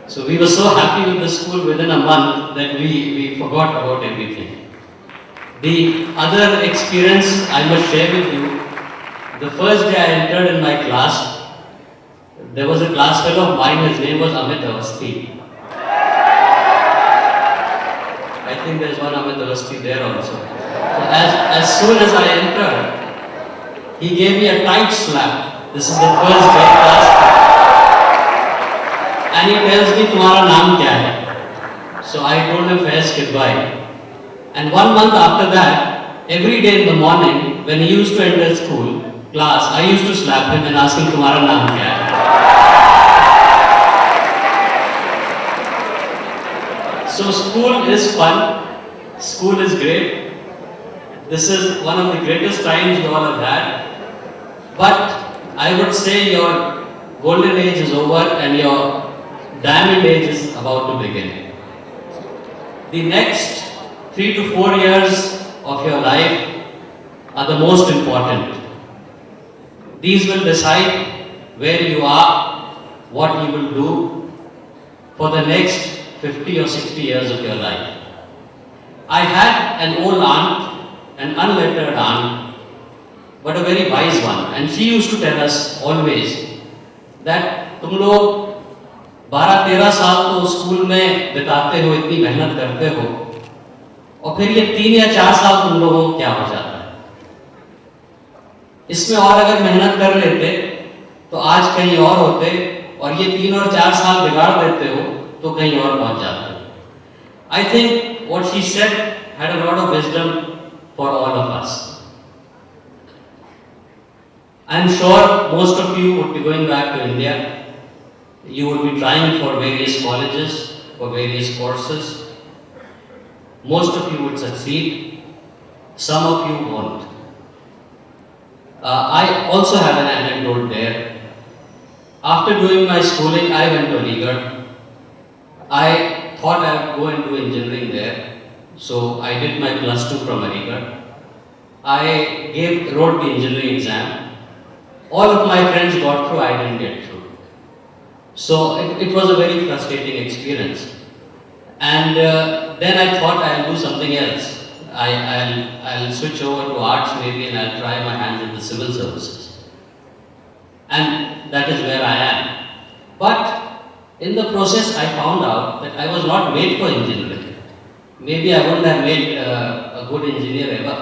So we were so happy with the school within a month that we forgot about everything. The other experience I must share with you, the first day I entered in my class, there was a class fellow of mine, his name was Amit Awasthi. I think there's one Amit Awasthi there also. So as soon as I entered, he gave me a tight slap. This is the first day class. And he tells me, "Tumhara naam kya hai?" So I told him Faiz Kidwai. And 1 month after that, every day in the morning, when he used to enter school, class, I used to slap him and ask him, "Tumhara naam kya hai?" So school is fun, school is great. This is one of the greatest times you all have had. But I would say your golden age is over and your diamond age is about to begin. The next 3 to 4 years of your life are the most important. These will decide where you are, what you will do for the next 50 or 60 years of your life. I had an old aunt, an unlettered aunt, but a very wise one, and she used to tell us always that तुम लोग 12-13 साल तो school में बिताते हो, इतनी मेहनत करते हो, और फिर ये 3 या 4 साल तुम लोगों को क्या हो जाता है? इसमें और अगर मेहनत कर लेते तो आज कहीं और होते, और ये 3 और 4 साल बिगाड़ देते हो तो कहीं और पहुंच जाते। I think what she said had a lot of wisdom for all of us. I am sure most of you would be going back to India. You would be trying for various colleges, for various courses. Most of you would succeed. Some of you won't. I also have an anecdote there. After doing my schooling, I went to Aligarh. I thought I would go and do engineering there. So I did my +2 from Aligarh. I wrote the engineering exam. All of my friends got through, I didn't get through. So it was a very frustrating experience. And then I thought I'll do something else. I'll switch over to arts maybe, and I'll try my hands in the civil services. And that is where I am. But in the process, I found out that I was not made for engineering. Maybe I wouldn't have made a good engineer ever.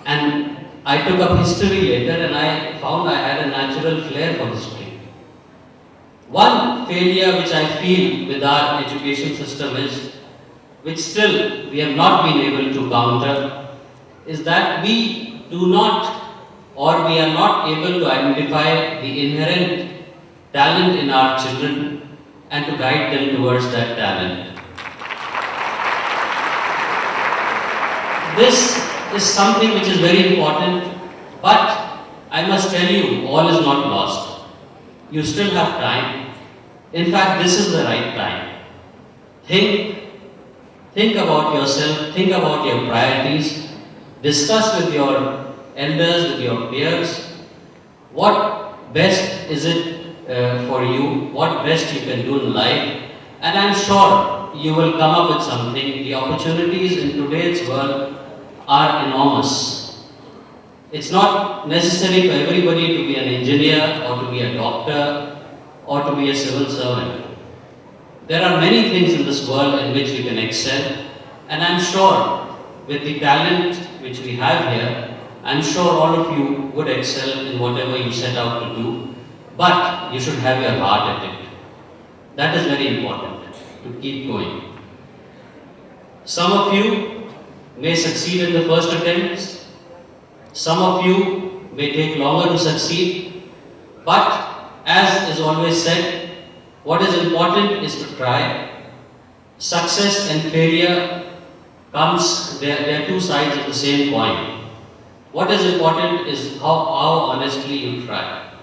And I took up history later, and I found I had a natural flair for history. One failure which I feel with our education system is, which still we have not been able to counter, is that we do not or we are not able to identify the inherent talent in our children and to guide them towards that talent. This is something which is very important, but I must tell you, all is not lost. You still have time. In fact, this is the right time. Think about yourself, think about your priorities, discuss with your elders, with your peers, what best is it for you, what best you can do in life, and I'm sure you will come up with something. The opportunities in today's world are enormous. It's not necessary for everybody to be an engineer or to be a doctor or to be a civil servant. There are many things in this world in which you can excel, and I'm sure with the talent which we have here, I'm sure all of you would excel in whatever you set out to do, but you should have your heart at it. That is very important, to keep going. Some of you may succeed in the first attempts, some of you may take longer to succeed, but as is always said, what is important is to try. Success and failure comes, they are two sides of the same coin. What is important is how honestly you try.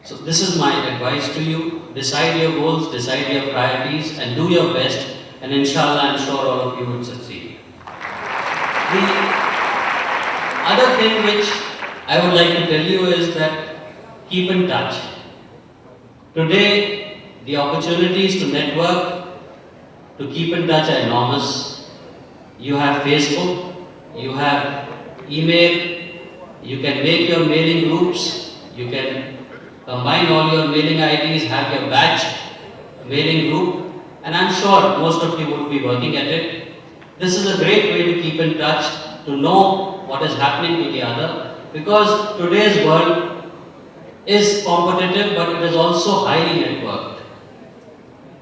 So this is my advice to you. Decide your goals, decide your priorities, and do your best, and inshallah I'm sure all of you will succeed. The other thing which I would like to tell you is that keep in touch. Today, the opportunities to network, to keep in touch are enormous. You have Facebook, you have email, you can make your mailing groups, you can combine all your mailing IDs, have your batch mailing group, and I'm sure most of you would be working at it. This is a great way to keep in touch, to know what is happening to the other, because today's world is competitive, but it is also highly networked.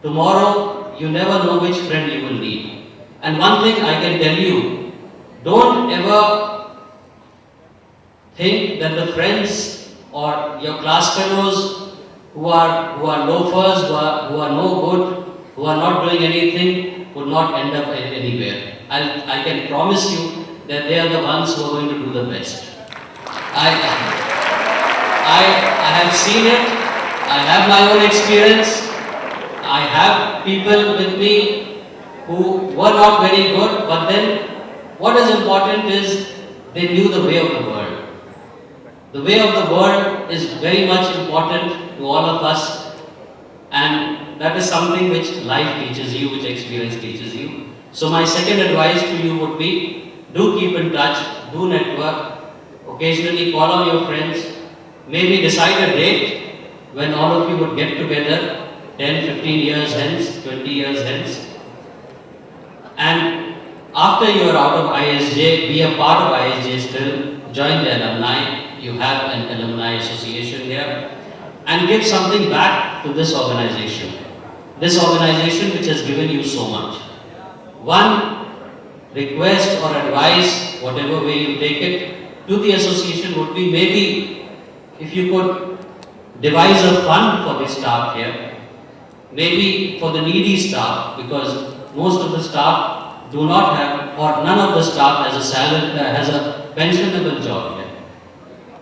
Tomorrow, you never know which friend you will need. And one thing I can tell you, don't ever think that the friends or your class fellows who are loafers, who are no good, who are not doing anything, will not end up anywhere. I can promise you that they are the ones who are going to do the best. I have seen it. I have my own experience. I have people with me who were not very good, but then what is important is they knew the way of the world. The way of the world is very much important to all of us, and that is something which life teaches you, which experience teaches you. So my second advice to you would be, do keep in touch, do network, occasionally call on your friends, maybe decide a date when all of you would get together 10, 15 years hence, 20 years hence. And after you are out of IISJ, be a part of IISJ still, join the alumni, you have an alumni association here, and give something back to this organization. This organization which has given you so much. One request or advice, whatever way you take it, to the association would be, maybe if you could devise a fund for the staff here, maybe for the needy staff, because most of the staff do not have, or none of the staff has a salary, has a pensionable job here.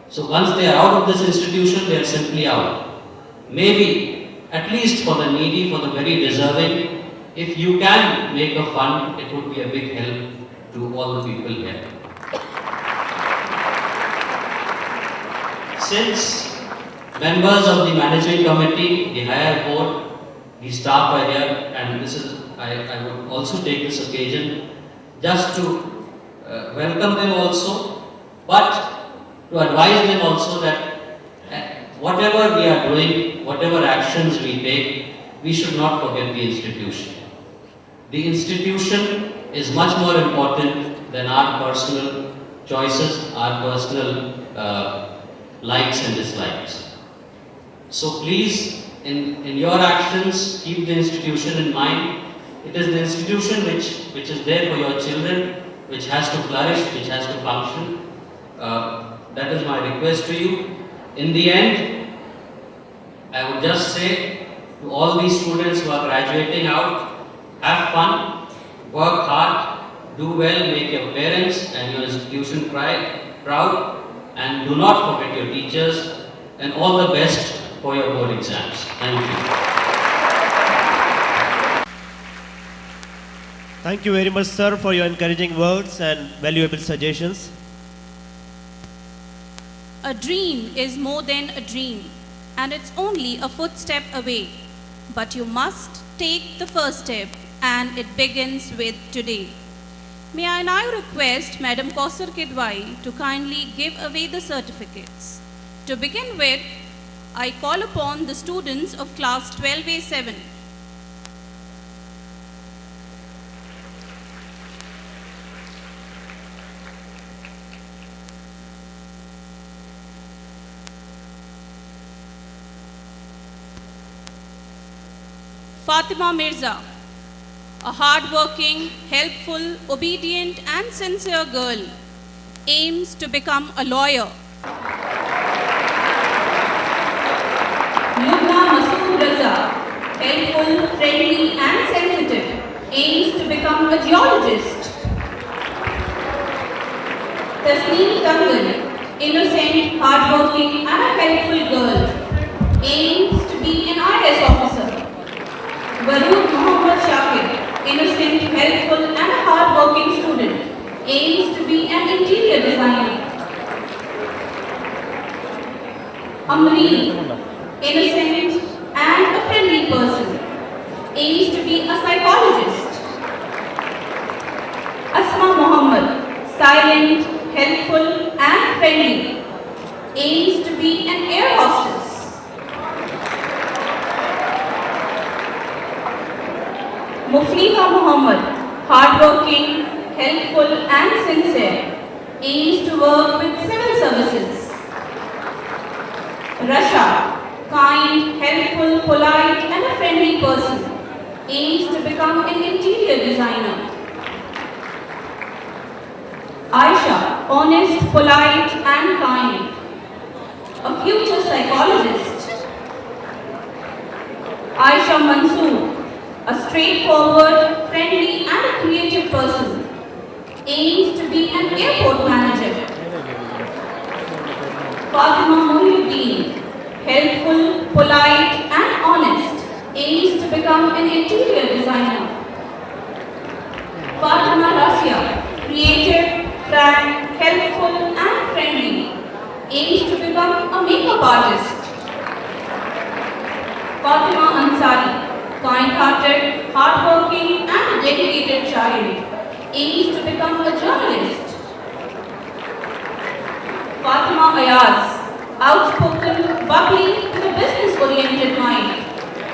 So once they are out of this institution, they are simply out. Maybe, at least for the needy, for the very deserving, if you can make a fund, it would be a big help to all the people here. Since members of the managing committee, the higher board, the staff are here, and this is, I would also take this occasion just to welcome them also, but to advise them also that whatever we are doing, whatever actions we take, we should not forget the institution. The institution is much more important than our personal choices, our personal likes and dislikes. So please, in your actions, keep the institution in mind. It is the institution which is there for your children, which has to flourish, which has to function. That is my request to you. In the end, I would just say to all these students who are graduating out, have fun, work hard, do well, make your parents and your institution proud, and do not forget your teachers, and all the best for your board exams. Thank you. Thank you very much, sir, for your encouraging words and valuable suggestions. A dream is more than a dream, and it's only a footstep away. But you must take the first step, and it begins with today. May I now request Madam Kausar Kidwai to kindly give away the certificates. To begin with, I call upon the students of class 12A7. Fatima Mirza, a hard-working, helpful, obedient and sincere girl, aims to become a lawyer. Lubna Masood Raza, helpful, friendly and sensitive, aims to become a geologist. Tasneem Kangal, innocent, hard-working and a helpful girl, aims to be an IIS officer. Varun Muhammad Shakir, innocent, helpful and a hard-working student, aims to be an interior designer. Amreen, innocent and a friendly person, aims to be a psychologist. Asma Muhammad, silent, helpful and friendly, aims to be an air hostess. Mufliha Muhammad, hardworking, helpful and sincere, aims to work with civil services. Rasha, kind, helpful, polite and a friendly person, aims to become an interior designer. Aisha, honest, polite and kind, a future psychologist. Aisha Mansoor, a straightforward, friendly and a creative person, aims to be an airport manager. Fatima Muhyiddin, helpful, polite and honest, aims to become an interior designer. Fatima Rasia, creative, frank, helpful and friendly, aims to become a makeup artist. Fatima Ansari, kind-hearted, hard-working and a dedicated child, aims to become a journalist. Fatima Ayaz, outspoken, bubbly, with a business-oriented mind,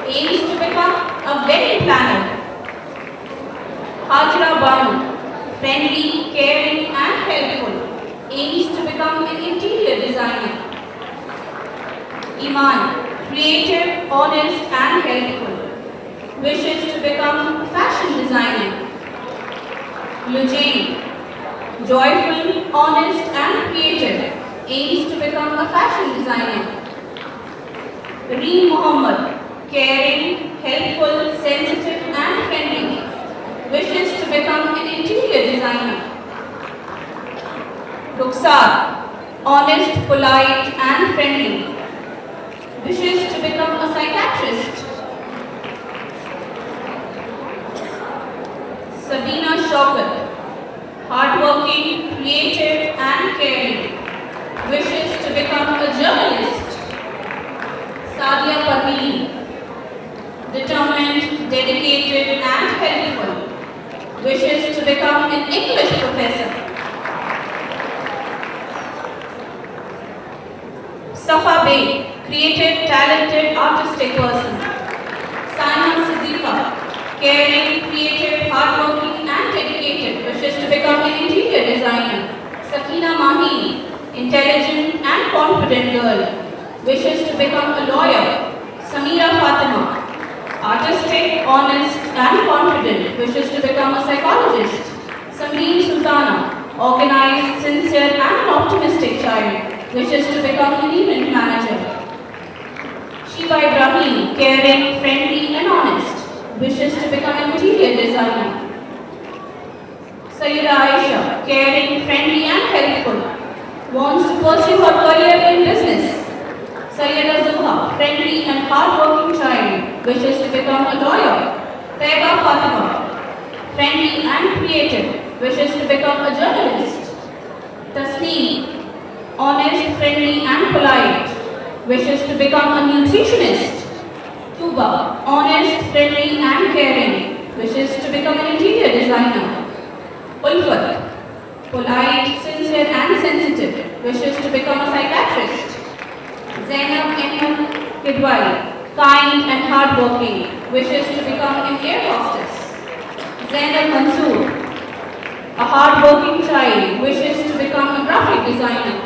aims to become a wedding planner. Hajra Banu, friendly, caring and helpful, aims to become an interior designer. Iman, creative, honest and helpful, wishes to become a fashion designer. Lujain, joyful, honest and creative, aims to become a fashion designer. Reem Muhammad, caring, helpful, sensitive and friendly, wishes to become an interior designer. Ruksar, honest, polite and friendly, wishes to become a psychiatrist. Sabina Shaukat, hardworking, creative and caring, wishes to become a journalist. Sadia Parveen, determined, dedicated and helpful, wishes to become an English professor. Safa Bey, creative, talented, artistic person. Simon Siddiqa, caring, creative, hardworking and dedicated, wishes to become an interior designer. Sakina Mahi, intelligent and confident girl, wishes to become a lawyer. Samira Fatima, artistic, honest and confident, wishes to become a psychologist. Samreen Sultana, organized, sincere and an optimistic child, wishes to become an event manager. Shiba Ibrahim, caring, friendly and honest, wishes to become an interior designer. Sayyida Aisha, caring, friendly and helpful, wants to pursue her career in business. Sayyida Zuha, friendly and hard-working child, wishes to become a lawyer. Taiba Fatima, friendly and creative, wishes to become a journalist. Tasneem, honest, friendly and polite, wishes to become a nutritionist. Tuba, honest, friendly and caring, wishes to become an interior designer. Ulfat, polite, sincere and sensitive, wishes to become a psychiatrist. Zainab Ahmed Kidwai, kind and hardworking, wishes to become an air hostess. Zainab Mansoor, a hardworking child, wishes to become a graphic designer.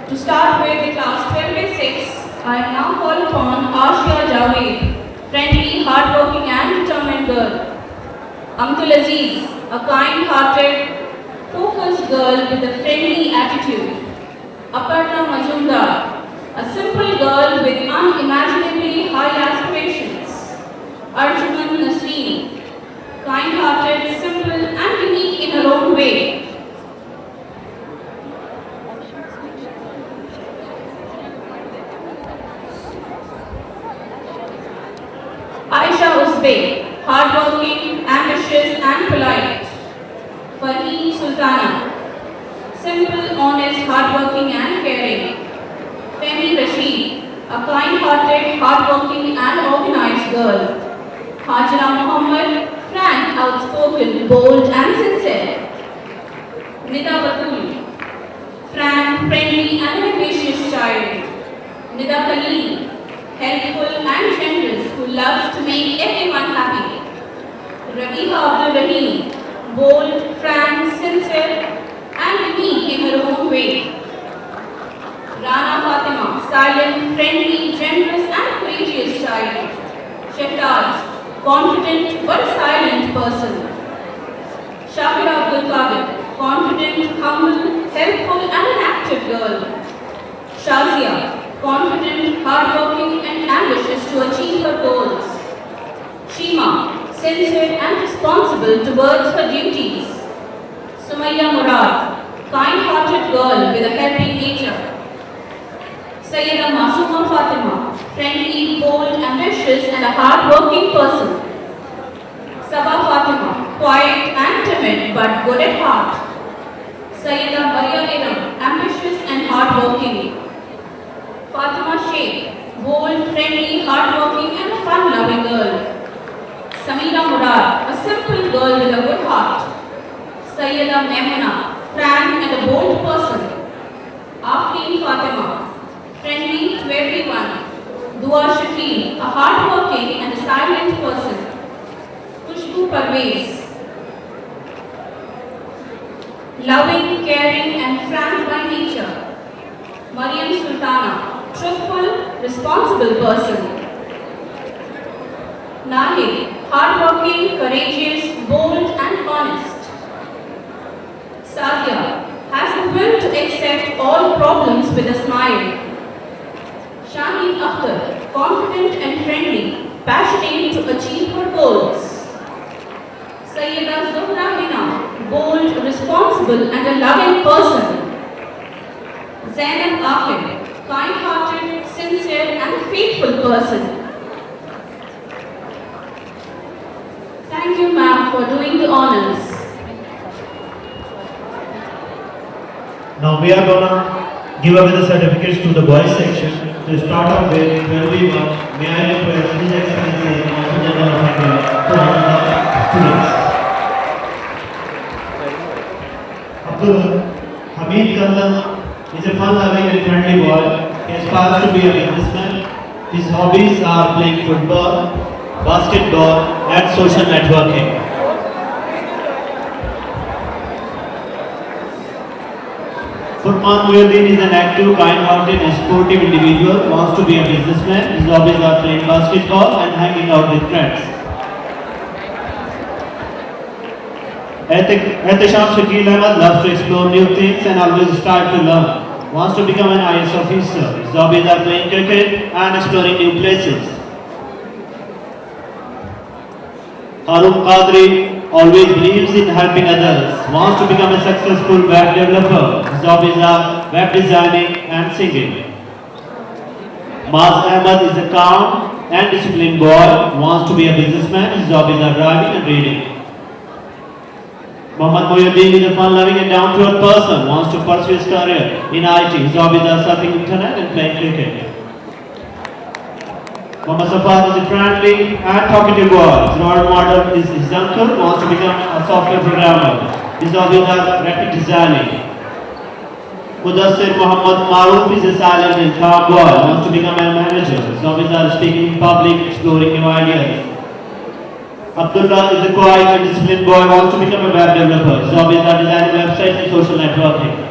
To start with the class 12/6, I am now called upon Ashia Javed, friendly, hardworking and determined girl. Amtul Aziz, a kind-hearted, focused girl with a friendly attitude. Aparna Majumdar, a simple girl with unimaginably high aspirations. Arjuman Nasreen, kind-hearted, simple and unique in her own way. Aisha Uzbek, hardworking, ambitious and polite. Farheen Sultana, simple, honest, hardworking and caring. Femi Rashid, a kind-hearted, hardworking and organized girl. Hajra Muhammad, frank, outspoken, bold and sincere. Nida Batul, frank, friendly and ambitious child. Nida Khalil, helpful and generous, who loves to make everyone happy. Rabiha Abdul Rahim, bold, frank, sincere and unique in her own way. Rana Fatima, silent, friendly, generous and courageous child. Shehtaj, confident but silent person. Shakira Abdul Qadir, confident, humble, helpful and an active girl. Shazia, confident, hardworking and ambitious to achieve her goals. Shima, sincere and responsible towards her duties. Sumaya Murad, kind-hearted girl with a helping nature. Sayyida Masuma Fatima, friendly, bold, ambitious and a hard-working person. Sabah Fatima, quiet and timid but good at heart. Sayyida Maria Iram, ambitious and hard-working. Fatima Sheikh, bold, friendly, hard-working and a fun-loving girl. Samira Murad, a simple girl with a good heart. Sayyida Memuna, frank and a bold person. Afreen Fatima, friendly to everyone. Dua Shakil, a hard-working and a silent person. Khushbu Parvez, loving, caring and frank by nature. Mariam Sultana, truthful, responsible person. Nahid, hardworking, courageous, bold and honest. Sadia, has the will to accept all problems with a smile. Shaheen Akhtar, confident and friendly, passionate to achieve her goals. Sayyida Zuhra Hina, bold, responsible and a loving person. Zainab Akhir, kind-hearted, sincere and faithful person. Thank you, ma'am, for doing the honors. Now we are gonna give away the certificates to the boys section. To start off with 12V1, may I request His Excellency Consul General of India to honor the students. Abdul Hamid Kandan is a fun-loving and friendly boy. He aspires to be a businessman. His hobbies are playing football, basketball and social networking. Furman Muhyiddin is an active, kind-hearted and sportive individual, wants to be a businessman. His hobbies are playing basketball and hanging out with friends. Ehtisham Shakil Ahmed loves to explore new things and always strive to learn. Wants to become an IIS officer. His hobbies are playing cricket and exploring new places. Harun Qadri always believes in helping others. Wants to become a successful web developer. His hobbies are web designing and singing. Maz Ahmed is a calm and disciplined boy. Wants to be a businessman. His hobbies are driving and reading. Muhammad Mohyuddin is a fun-loving and down-to-earth person. Wants to pursue his career in IT. His hobbies are surfing internet and playing cricket. Muhammad Safar is a friendly and talkative boy. His role model is his uncle. Wants to become a software programmer. His hobbies are graphic designing. Mudassir Muhammad Maroof is a silent and calm boy. Wants to become a manager. His hobbies are speaking in public, exploring new ideas. Abdullah is a quiet and disciplined boy. Wants to become a web developer. His hobbies are designing websites and social networking.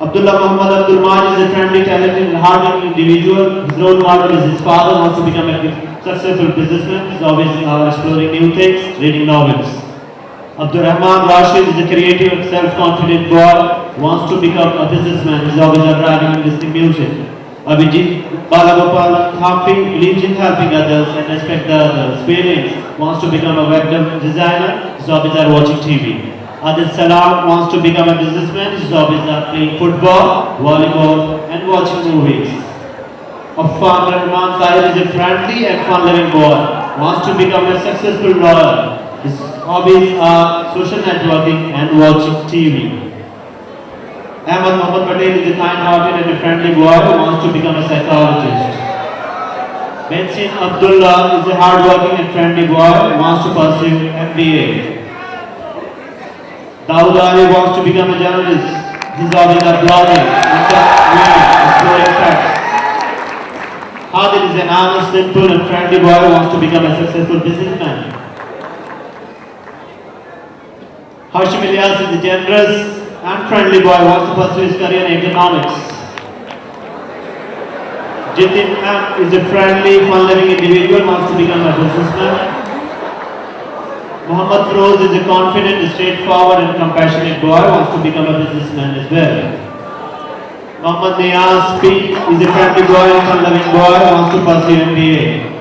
Abdullah Muhammad Abdul Majid is a friendly, talented and hardworking individual. His role model is his father. Wants to become a successful businessman. His hobbies are exploring new things, reading novels. Abdul Rahman Rashid is a creative and self-confident boy. Wants to become a businessman. His hobbies are driving and listening music. Abhijit Balagopal Thampi believes in helping others and respect the others' feelings. Wants to become a web designer. His hobbies are watching TV. Adil Salam wants to become a businessman. His hobbies are playing football, volleyball and watching movies. Affan Rahman Tahir is a friendly and fun-loving boy. Wants to become a successful lawyer. His hobbies are social networking and watching TV. Ahmad Mohammad Patel is a kind-hearted and a friendly boy who wants to become a psychologist. Bensin Abdullah is a hard-working and friendly boy who wants to pursue MBA. Dawood Ali wants to become a journalist. His hobbies are blogging, exploring facts. Adil is an honest, simple and friendly boy who wants to become a successful businessman. Hashim Ilyas is a generous and friendly boy who wants to pursue his career in economics. Jitin M is a friendly, fun-loving individual who wants to become a businessman. Muhammad Feroz is a confident, straightforward and compassionate boy who wants to become a businessman as well. Muhammad Niyaz P is a friendly boy and fun-loving boy who wants to pursue MBA.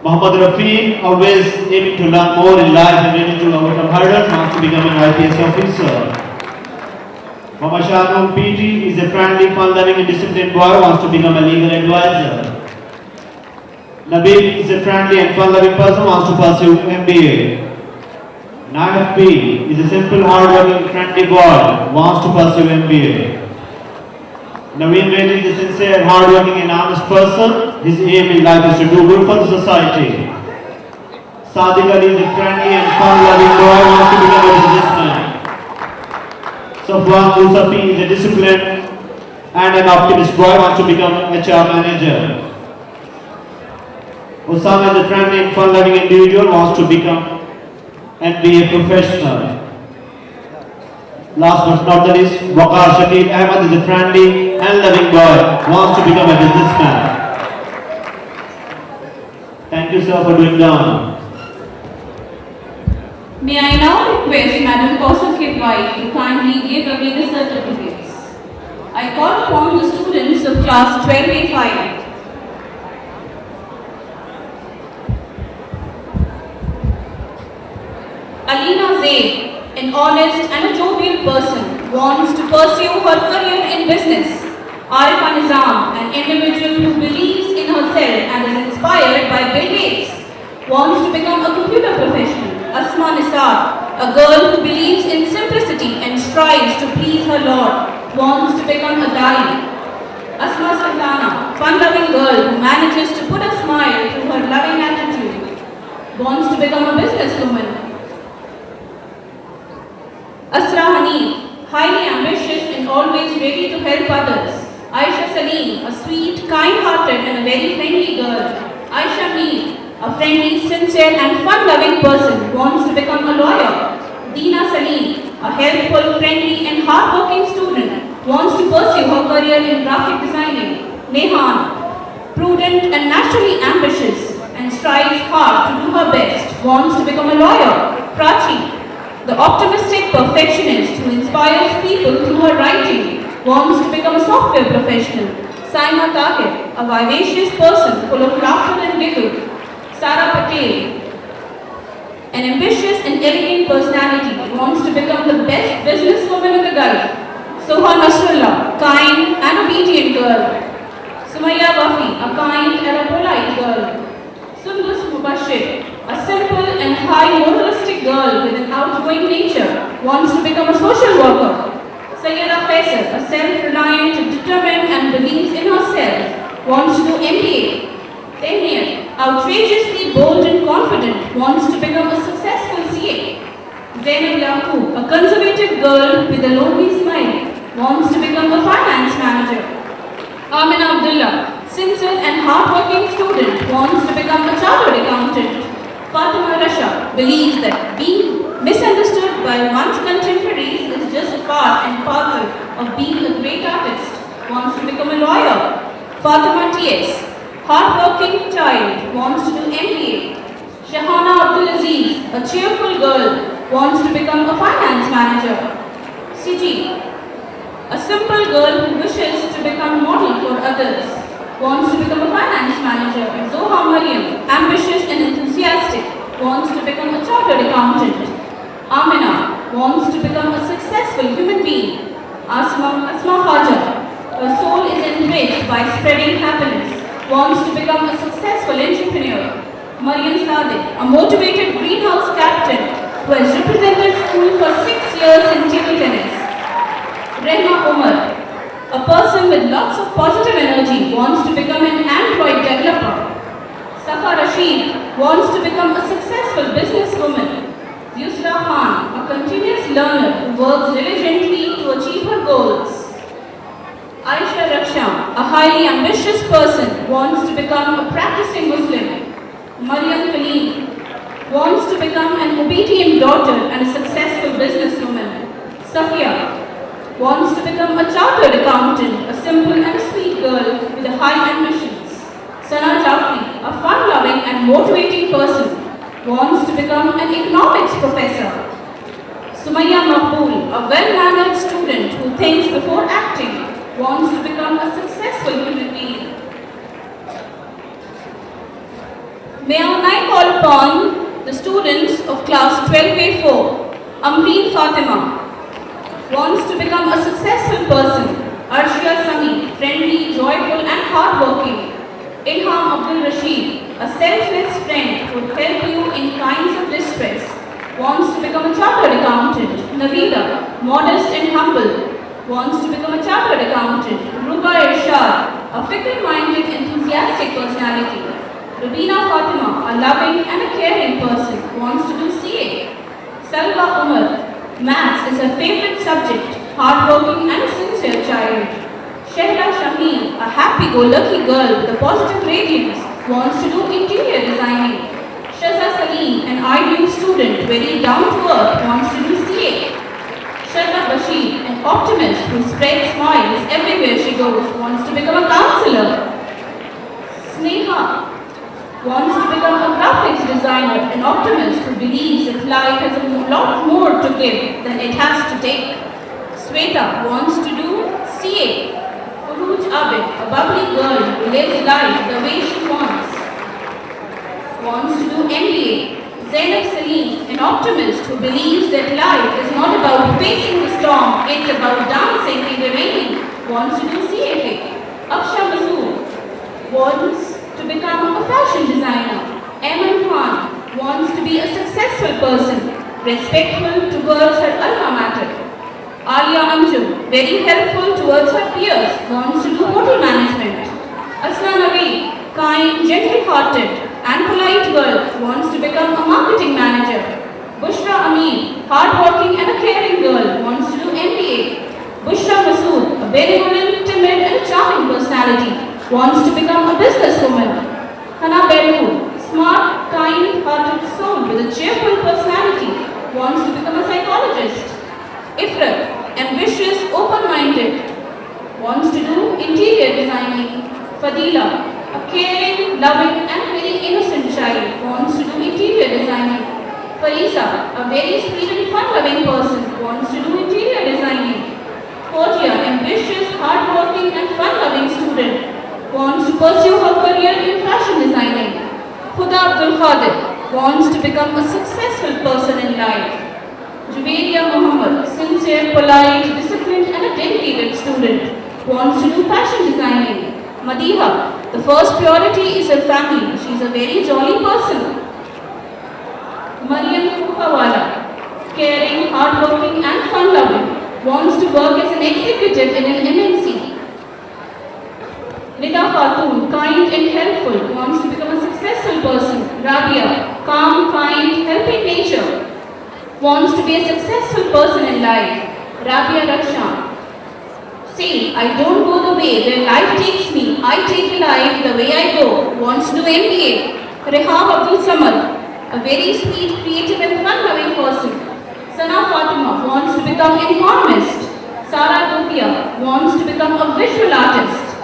Muhammad Rafi, always aiming to learn more in life and ready to overcome hurdles, wants to become an IPS officer. Muhammad Shahnum PT is a friendly, fun-loving and disciplined boy who wants to become a legal advisor. Nabil is a friendly and fun-loving person who wants to pursue MBA. Naif P is a simple, hard-working, friendly boy who wants to pursue MBA. Naveen Reddy is a sincere, hard-working and honest person. His aim in life is to do good for the society. Sadiq Ali is a friendly and fun-loving boy who wants to become a businessman. Safwan Musafi is a disciplined and an optimist boy who wants to become HR manager. Osama is a friendly and fun-loving individual who wants to become MBA professional. Last but not the least, Waqar Shakil Ahmed is a friendly and loving boy who wants to become a businessman. Thank you, sir, for doing down. May I now request Madam Kausal Kirwai to kindly give away the certificates. I call upon the students of class 12A5. Alina Zaid, an honest and a jovial person, wants to pursue her career in business. Arifa Nizam, an individual who believes in herself and is inspired by Bill Gates, wants to become a computer professional. Asma Nisar, a girl who believes in simplicity and strives to please her Lord, wants to become a dali. Asma Sultana, fun-loving girl who manages to put a smile through her loving attitude, wants to become a businesswoman. Asra Hanif, highly ambitious and always ready to help others. Aisha Salim, a sweet, kind-hearted and a very friendly girl. Aisha Mir, a friendly, sincere and fun-loving person, wants to become a lawyer. Deena Salim, a helpful, friendly and hard-working student, wants to pursue her career in graphic designing. Nehan, prudent and naturally ambitious and and strives hard to do her best, wants to become a lawyer. Prachi, the optimistic perfectionist who inspires people through her writing, wants to become a software professional. Saima Tahir, a vivacious person full of laughter and giggle. Sara Patel, an ambitious and elegant personality, wants to become the best businesswoman in the Gulf. Soha Nasrullah, kind and obedient girl. Sumaya Wafi, a kind and a polite girl. Sundus Mubashir, a simple and high moralistic girl with an outgoing nature, wants to become a social worker. Sayyida Faisal, a self-reliant, determined and believes in herself, wants to do MBA. Tehmiyat, outrageously bold and confident, wants to become a successful CA. Zainab Yaqub, a conservative girl with a lonely smile, wants to become a finance manager. Amina Abdullah, sincere and hardworking student, wants to become a chartered accountant. Fatima Rasha believes that being misunderstood by one's contemporaries is just a part and parcel of being a great artist, wants to become a lawyer. Fatima T.S., hardworking child, wants to do MBA. Shahana Abdulaziz, a cheerful girl, wants to become a finance manager. Siji, a simple girl who wishes to become model for others, wants to become a finance manager. Zoha Mariam, ambitious and enthusiastic, wants to become a chartered accountant. Amina wants to become a successful human being. Asma Khaja, her soul is enriched by spreading happiness, wants to become a successful entrepreneur. Mariam Sadeh, a motivated greenhouse captain who has represented school for 6 years in table tennis. Rehma Umar, a person with lots of positive energy, wants to become an Android developer. Safa Rashid wants to become a successful businesswoman. Yusra Khan, a continuous learner who works diligently to achieve her goals. Aisha Raksham, a highly ambitious person, wants to become a practicing Muslim. Mariam Khalil wants to become an obedient daughter and a successful businesswoman. Safia wants to become a chartered accountant, a simple and sweet girl with high ambitions. Sana Jafri, a fun-loving and motivating person, wants to become an economics professor. Sumaya Maqbool, a well-mannered student who thinks before acting, wants to become a successful human being. May I call upon the students of class 12A4, Amreen Fatima, wants to become a successful person. Arshia Sami, friendly, joyful and hardworking. Ilham Abdul Rashid, a selfless friend who will help you in times of distress, wants to become a chartered accountant. Navida, modest and humble, wants to become a chartered accountant. Ruba Irshad, a fickle-minded, enthusiastic personality. Rubina Fatima, a loving and a caring person, wants to do CA. Salwa Umar, maths is her favorite subject, hardworking and a sincere child. Shehla Shameen, a happy-go-lucky girl with a positive radiance, wants to do interior designing. Shaza Salim, an ideal student, very down-to-earth, wants to do CA. Shada Bashir, an optimist who spreads smiles everywhere she goes, wants to become a counselor. Sneha wants to become a graphics designer, an optimist who believes that life has a lot more to give than it has to take. Sweta wants to do CA. Uruj Abid, a bubbly girl who lives life the way she wants to do MBA. Zainab Salim, an optimist who believes that life is not about facing the storm, it's about dancing in the rain, wants to do CFA. Aksha Masood wants to become a fashion designer. Eman Khan wants to be a successful person, respectful towards her alma mater. Alia Anjum, very helpful towards her peers, wants to do hotel management. Aslan Ali, kind, gentle-hearted and polite girl, wants to become a marketing manager. Bushra Amin, hardworking and a caring girl, wants to do MBA. Bushra Masood, a benevolent, timid and charming personality, wants to become a businesswoman. Hana Bellu, smart, kind-hearted soul with a cheerful personality, wants to become a psychologist. Ifrat, ambitious, open-minded, wants to do interior designing. Fadila, a caring, loving and very innocent child. Felisa, a very sweet and fun-loving person, wants to do interior designing. Fauziya, ambitious, hard-working and fun-loving student, wants to pursue her career in fashion designing. Huda Abdul Qadir wants to become a successful person in life. Juwairia Muhammad, sincere, polite, disciplined and a dedicated student, wants to do fashion designing. Madiha, the first priority is her family. She is a very jolly person. Mariam Kukhawala, caring, hardworking and fun-loving, wants to work as an executive in an MNC. Nida Khatun, kind and helpful, wants to become a successful person. Rabia, calm, kind, helping nature, wants to be a successful person in life. Rabia Rakshan, says, I don't go the way where life takes me, I take life the way I go, wants to do MBA. Rehab Abdul Samad, a very sweet, creative and fun-loving person. Sana Fatima wants to become an economist. Sara Dukia wants to become a visual artist.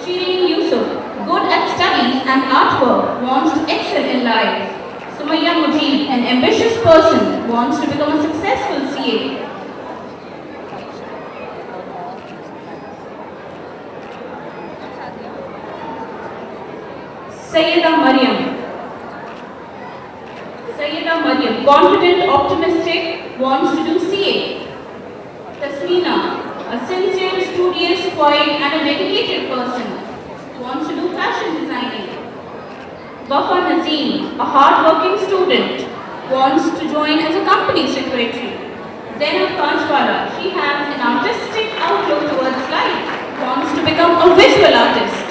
Shireen Yusuf, good at studies and artwork, wants to excel in life. Sumaya Mujib, an ambitious person, wants to become a successful CA. Sayyida Maryam, confident, optimistic, wants to do CA. Tasmina, a sincere, studious, quiet and a dedicated person, wants to do fashion designing. Wafa Nazim, a hard-working student, wants to join as a company secretary. Zainab Kanchwala, she has an artistic outlook towards life, wants to become a visual artist.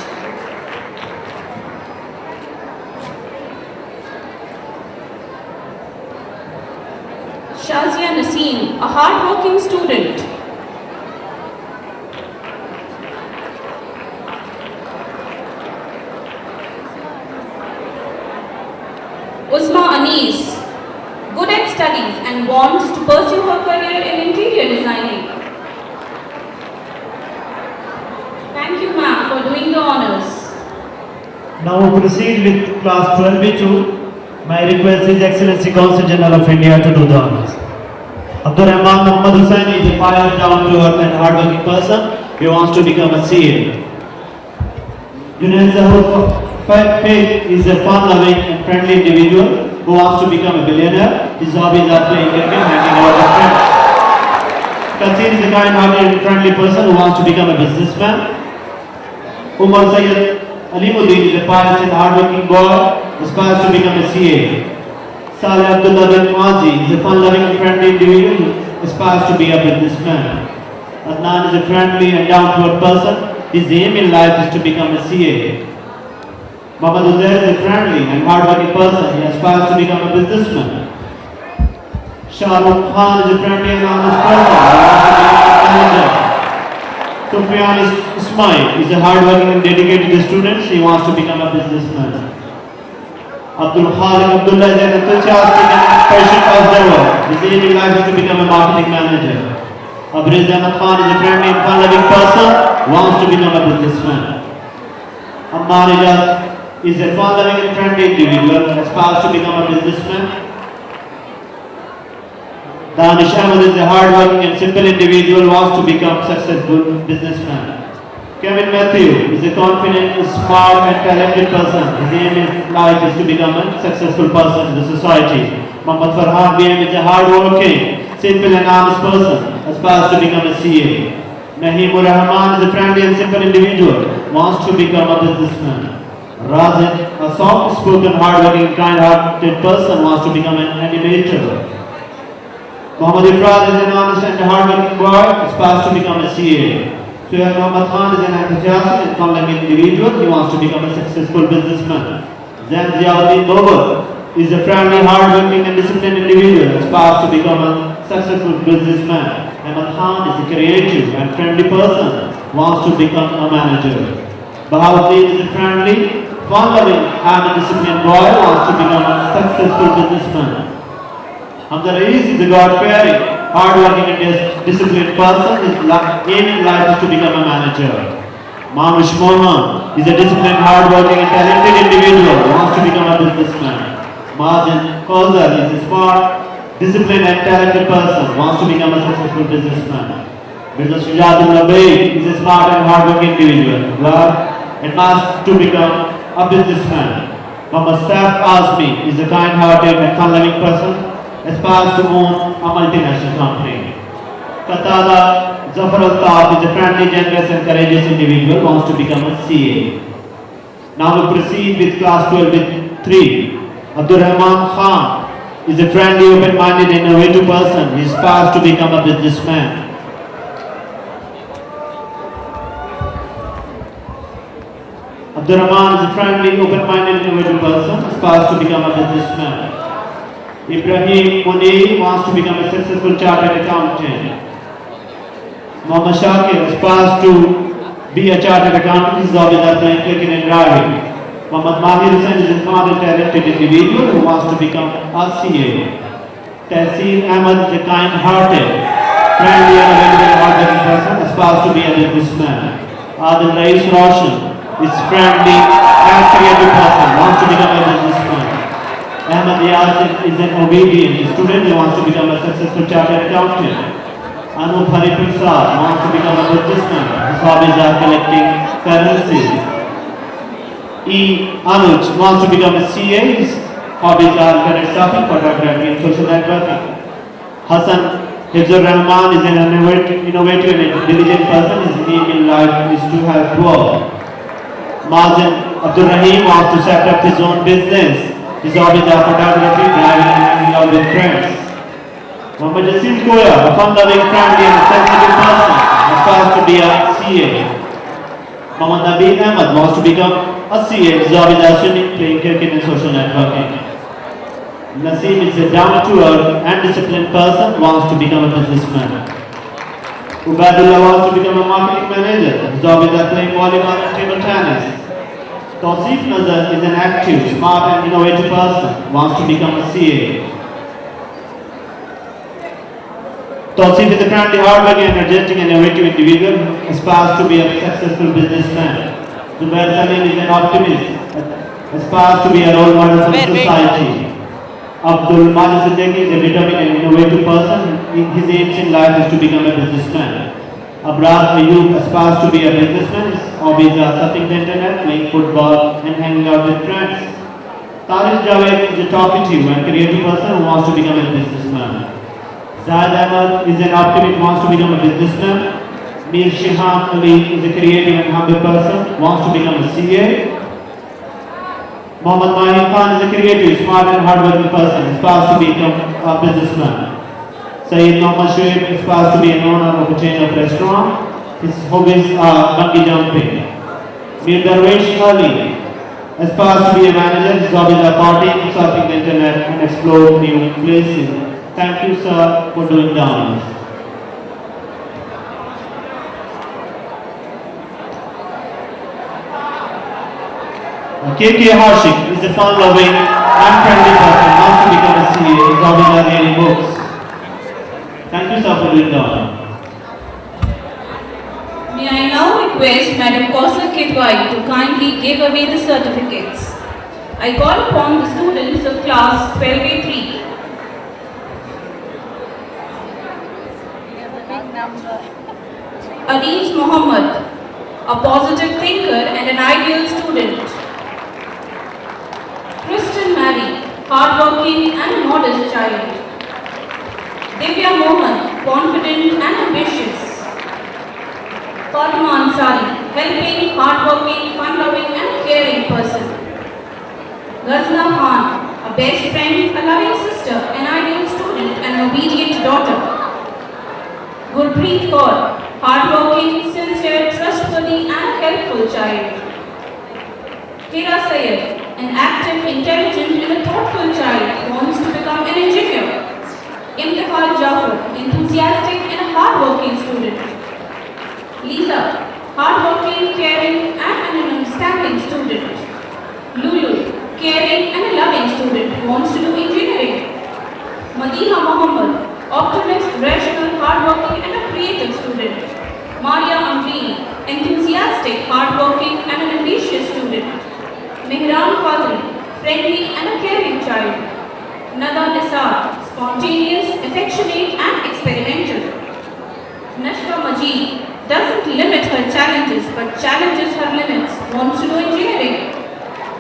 Shazia Naseem, a hard-working student. Uzma Anis, good at studies and wants to pursue her career in interior designing. Thank you, ma'am, for doing the honors. Now we proceed with class 12B2. My request is Excellency Consul General of India to do the honors. Abdul Rahman Muhammad Hussain is a pious, down-to-earth and hard-working person. He wants to become a CA. Junaid Zahur Faith is a fun-loving and friendly individual who wants to become a billionaire. His hobbies are playing cricket and hanging out with friends. Kathir is a kind-hearted and friendly person who wants to become a businessman. Umar Sayyid Alimuddin is a pious and hard-working boy who aspires to become a CA. Saleh Abdullah bin Mazi is a fun-loving and friendly individual who aspires to be a businessman. Adnan is a friendly and down-to-earth person. His aim in life is to become a CA. Muhammad Uzair is a friendly and hard-working person. He aspires to become a businessman. Shah Rukh Khan is a friendly and honest person. He wants to become a manager. Sufyan Ismail is a hard-working and dedicated student. He wants to become a businessman. Abdul Khalik Abdullah is an enthusiastic and patient observer. His aim in life is to become a marketing manager. Abriz Ahmed Khan is a friendly and fun-loving person who wants to become a businessman. Ammar Ijaz is a fun-loving and friendly individual who aspires to become a businessman. Danish Ahmed is a hard-working and simple individual who wants to become a successful businessman. Kevin Matthew is a confident, smart and talented person. His aim in life is to become a successful person in the society. Muhammad Farhan BM is a hard-working, simple and honest person, aspires to become a CA. Naheem Rahman is a friendly and simple individual, wants to become a businessman. Razin, a soft-spoken, hard-working, kind-hearted person, wants to become an animator. Muhammad Ifrad is an honest and hard-working boy, aspires to become a CA. Suhail Muhammad Khan is an enthusiastic and fun-loving individual, he wants to become a successful businessman. Zain Ziauddin Bobar is a friendly, hard-working and disciplined individual, aspires to become a successful businessman. Ahmed Khan is a creative and friendly person, wants to become a manager. Bahauddin is a friendly, fun-loving and a disciplined boy, wants to become a successful businessman. Hamza Rais is a God-fearing, hard-working and disciplined person. His aim in life is to become a manager. Manush Mohan is a disciplined, hard-working and talented individual who wants to become a businessman. Mazen Kozal is a smart, disciplined and talented person, wants to become a successful businessman. Mr. Shujatul Nabi is a smart and hardworking individual, glad and wants to become a businessman. Muhammad Saf Azmi is a kind-hearted and fun-loving person, aspires to own a multinational company. Qatada Zafar Al-Taf is a friendly, generous and courageous individual, wants to become a CA. Now we proceed with class 12 with 3. Abdul Rahman Khan is a friendly, open-minded, innovative person. He aspires to become a businessman. Abdul Rahman is a friendly, open-minded, innovative person. Aspires to become a businessman. Ibrahim Munir wants to become a successful chartered accountant. Muhammad Shakir aspires to be a chartered accountant. His hobbies are playing cricket and driving. Muhammad Mahir Hussain is a smart and talented individual who wants to become a CA. Tahseen Ahmad is a kind-hearted, friendly and a very hardworking person, aspires to be a businessman. Adil Rais Roshan is friendly and creative person, wants to become a businessman. Ahmad Yasir is an obedient student who wants to become a successful chartered accountant. Anup Hari Prasad wants to become a businessman. His hobbies are collecting currency. Anuj wants to become a CA. His hobbies are internet surfing, photography and social networking. Hassan Hifzur Rahman is an innovative and diligent person. His aim in life is to have work. Mazen Abdul Rahim wants to set up his own business. His hobbies are photography, driving and hanging out with friends. Muhammad Jasim Koya, a fun-loving, friendly and sensitive person, aspires to be a CA. Muhammad Nabi Ahmad wants to become a CA. His hobbies are swimming, playing cricket and social networking. Naseem is a down-to-earth and disciplined person, wants to become a businessman. Ubaidullah wants to become a marketing manager. His hobbies are playing volleyball and table tennis. Tawseef Nazar is an active, smart and innovative person, wants to become a CA. Tawseef is a friendly, hardworking, energetic and innovative individual who aspires to be a successful businessman. Zubair Salim is an optimist, aspires to be a role model for society. Abdul Majid Siddiqui is a determined and innovative person. His aims in life is to become a businessman. Abrar Ayub aspires to be a businessman. His hobbies are surfing the internet, playing football and hanging out with friends. Tariq Javed is a talkative and creative person who wants to become a businessman. Zahid Ahmad is an optimist who wants to become a businessman. Mir Shihan Ali is a creative and humble person, wants to become a CA. Muhammad Mahir Khan is a creative, smart and hardworking person, aspires to become a businessman. Sayyid Muhammad Shoaib aspires to be an owner of a chain of restaurant. His hobbies are bungee jumping. Mir Darwish Ali aspires to be a manager. His hobbies are partying, surfing the internet and explore new places. Thank you, sir, for doing the honors. KK Harshik is a fun-loving and friendly person, wants to become a CA. His hobbies are reading books. Thank you, sir, for doing the honor. May I now request Madam Kausal Kidwai to kindly give away the certificates. I call upon the students of class 12A3. Areez Mohammed, a positive thinker and an ideal student. Kristen Mary, hardworking and a modest child. Divya Mohan, confident and ambitious. Fatima Ansari, helping, hardworking, fun-loving and caring person. Ghazna Khan, a best friend, a loving sister, an ideal student and an obedient daughter. Gurpreet Kaur, hardworking, sincere, trustworthy and a helpful child. Kira Sayed, an active, intelligent and a thoughtful child who wants to become an engineer. Imtikhar Jafar, enthusiastic and a hardworking student. Lisa, hardworking, caring and an understanding student. Lulu, caring and a loving student who wants to do engineering. Madiha Mohammed, optimist, rational, hardworking and a creative student. Maria Amreen, enthusiastic, hardworking and an ambitious student. Mehran Qadri, friendly and a caring child. but challenges her limits, wants to do engineering.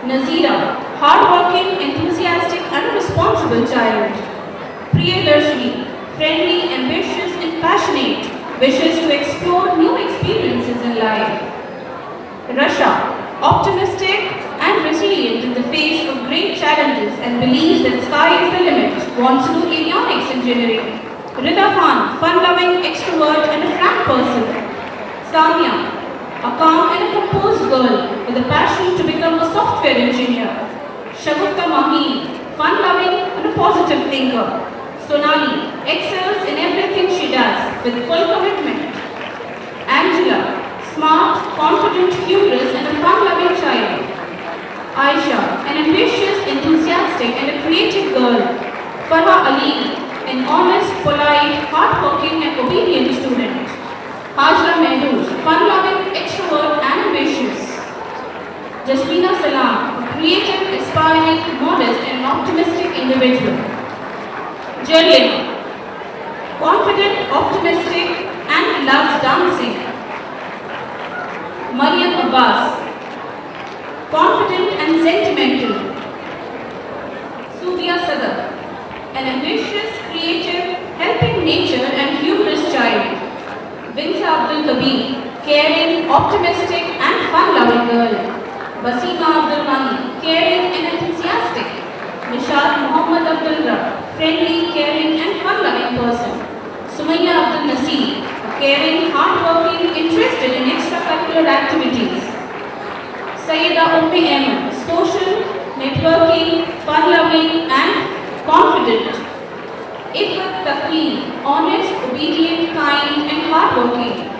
Nazira, hardworking, enthusiastic and responsible child. Priyadarshini, friendly, ambitious and passionate, wishes to explore new experiences in life. Rasha, optimistic and resilient in the face of great challenges and believes that sky is the limit, wants to do avionics engineering. Rida Khan, fun-loving, extrovert and a frank person. Samya, a calm and a composed girl with a passion to become a software engineer. Shagufta Mahin, fun-loving and a positive thinker. Sonali, excels in everything she does with full commitment. Angela, smart, confident, humorous and a fun-loving child. Aisha, an ambitious, enthusiastic and a creative girl. Farha Ali, an honest, polite, hardworking and obedient student. Hajra Mehdood, fun-loving, extrovert and ambitious. Jasmina Salam, a creative, aspiring, modest and optimistic individual. Jalil, confident, optimistic and loves dancing. Mariam Abbas, confident and sentimental. Sudhya Sadaf, an ambitious, creative, helping nature and humorous child. Vinsa Abdul Kabir, caring, optimistic and fun-loving girl. Basima Abdul Mani, caring and enthusiastic. Nishad Muhammad Abdullah, friendly, caring and fun-loving person. Sumaya Abdul Nasir, a caring, hardworking, interested in extracurricular activities. Sayyida Ummi Ahmed, social, networking, fun-loving and confident. Ifat Taqeen, honest, obedient, kind and hardworking.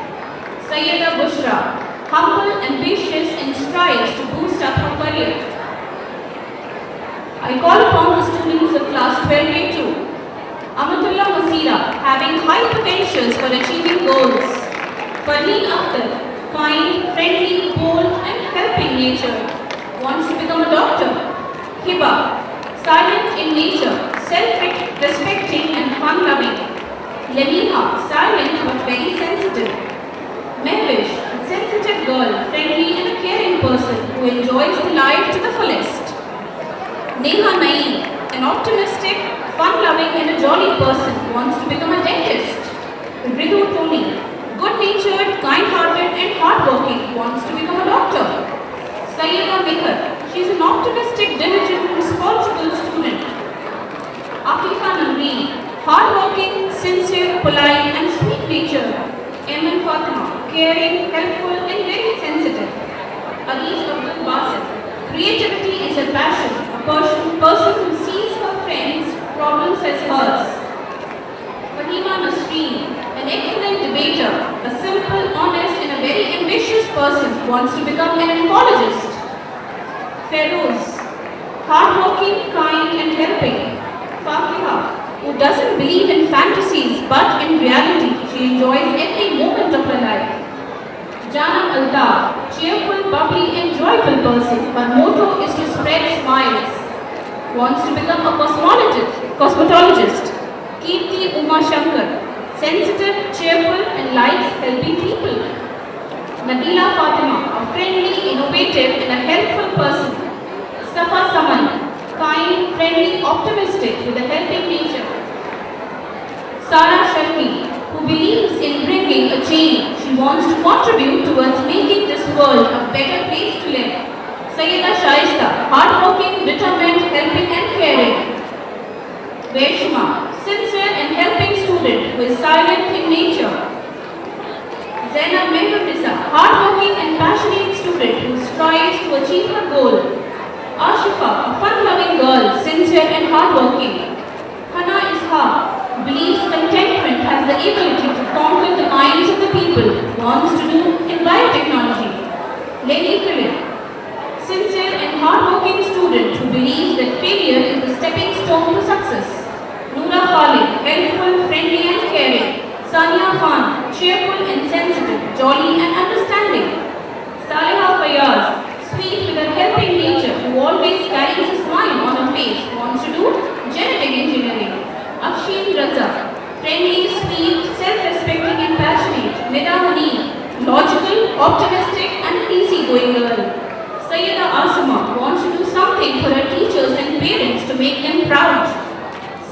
Sayyida Bushra, humble, ambitious and strives to boost up her career. I call upon the students of class 12A2. Amatullah Masira, having high potentials for achieving goals. Farleen Akhtar, kind, friendly, bold and helping nature, wants to become a doctor. Hiba, silent in nature, self-respecting and fun-loving. Lemina, silent but very sensitive. Mehwish, a sensitive girl, friendly and a caring person who enjoys the life to the fullest. Neha Naeem, an optimistic, fun-loving and a jolly person who wants to become a dentist. Ritu Tony, good-natured, kind-hearted and hardworking who wants to become a doctor. Sayyida Mikar, she is an optimistic, diligent, responsible student. Afifa Nandri, hardworking, sincere, polite and sweet-natured. Eman Fatima, caring, helpful and very sensitive. Aziz Abdul Basit, creativity is a passion, a person who sees her friends' problems as hers. Fatima Nasreen, an excellent debater, a simple, honest and a very ambitious person who wants to become an oncologist. Feroz, hardworking, kind and helping. Fakiha, who doesn't believe in fantasies but in reality she enjoys every moment of her life. Janam Altaf, cheerful, bubbly and joyful person. Her motto is to spread smiles. Wants to become a cosmetologist. Kirti Uma Shankar, sensitive, cheerful and likes helping people. Nabila Fatima, a friendly, innovative and a helpful person. Safa Saman, kind, friendly, optimistic with a helping nature. Sara Sharki, who believes in bringing a change. She wants to contribute towards making this world a better place to live. Sayyida Shaista, hardworking, determined, helping and caring. Vaishma, sincere and helping student who is silent in nature. Zainab Mehboob hardworking and passionate student who strives to achieve her goal. Ashifa, a fun-loving girl, sincere and hardworking. Hana Ishaq, believes contentment has the ability to conquer the minds of the people, wants to do in biotechnology. Lady Philip, sincere and hardworking student who believes that failure is the stepping stone to success. Noora Khalid, helpful, friendly and caring. Sania Khan, cheerful and sensitive, jolly and understanding. Saleha Fayaz, sweet with a helping nature who always carries a smile on her face, wants to do genetic engineering. Afshin Raza, friendly, sweet, self-respecting and passionate. Nida Mani, logical, optimistic, and an easygoing girl. Sayyida Asama wants to do something for her teachers and parents to make them proud.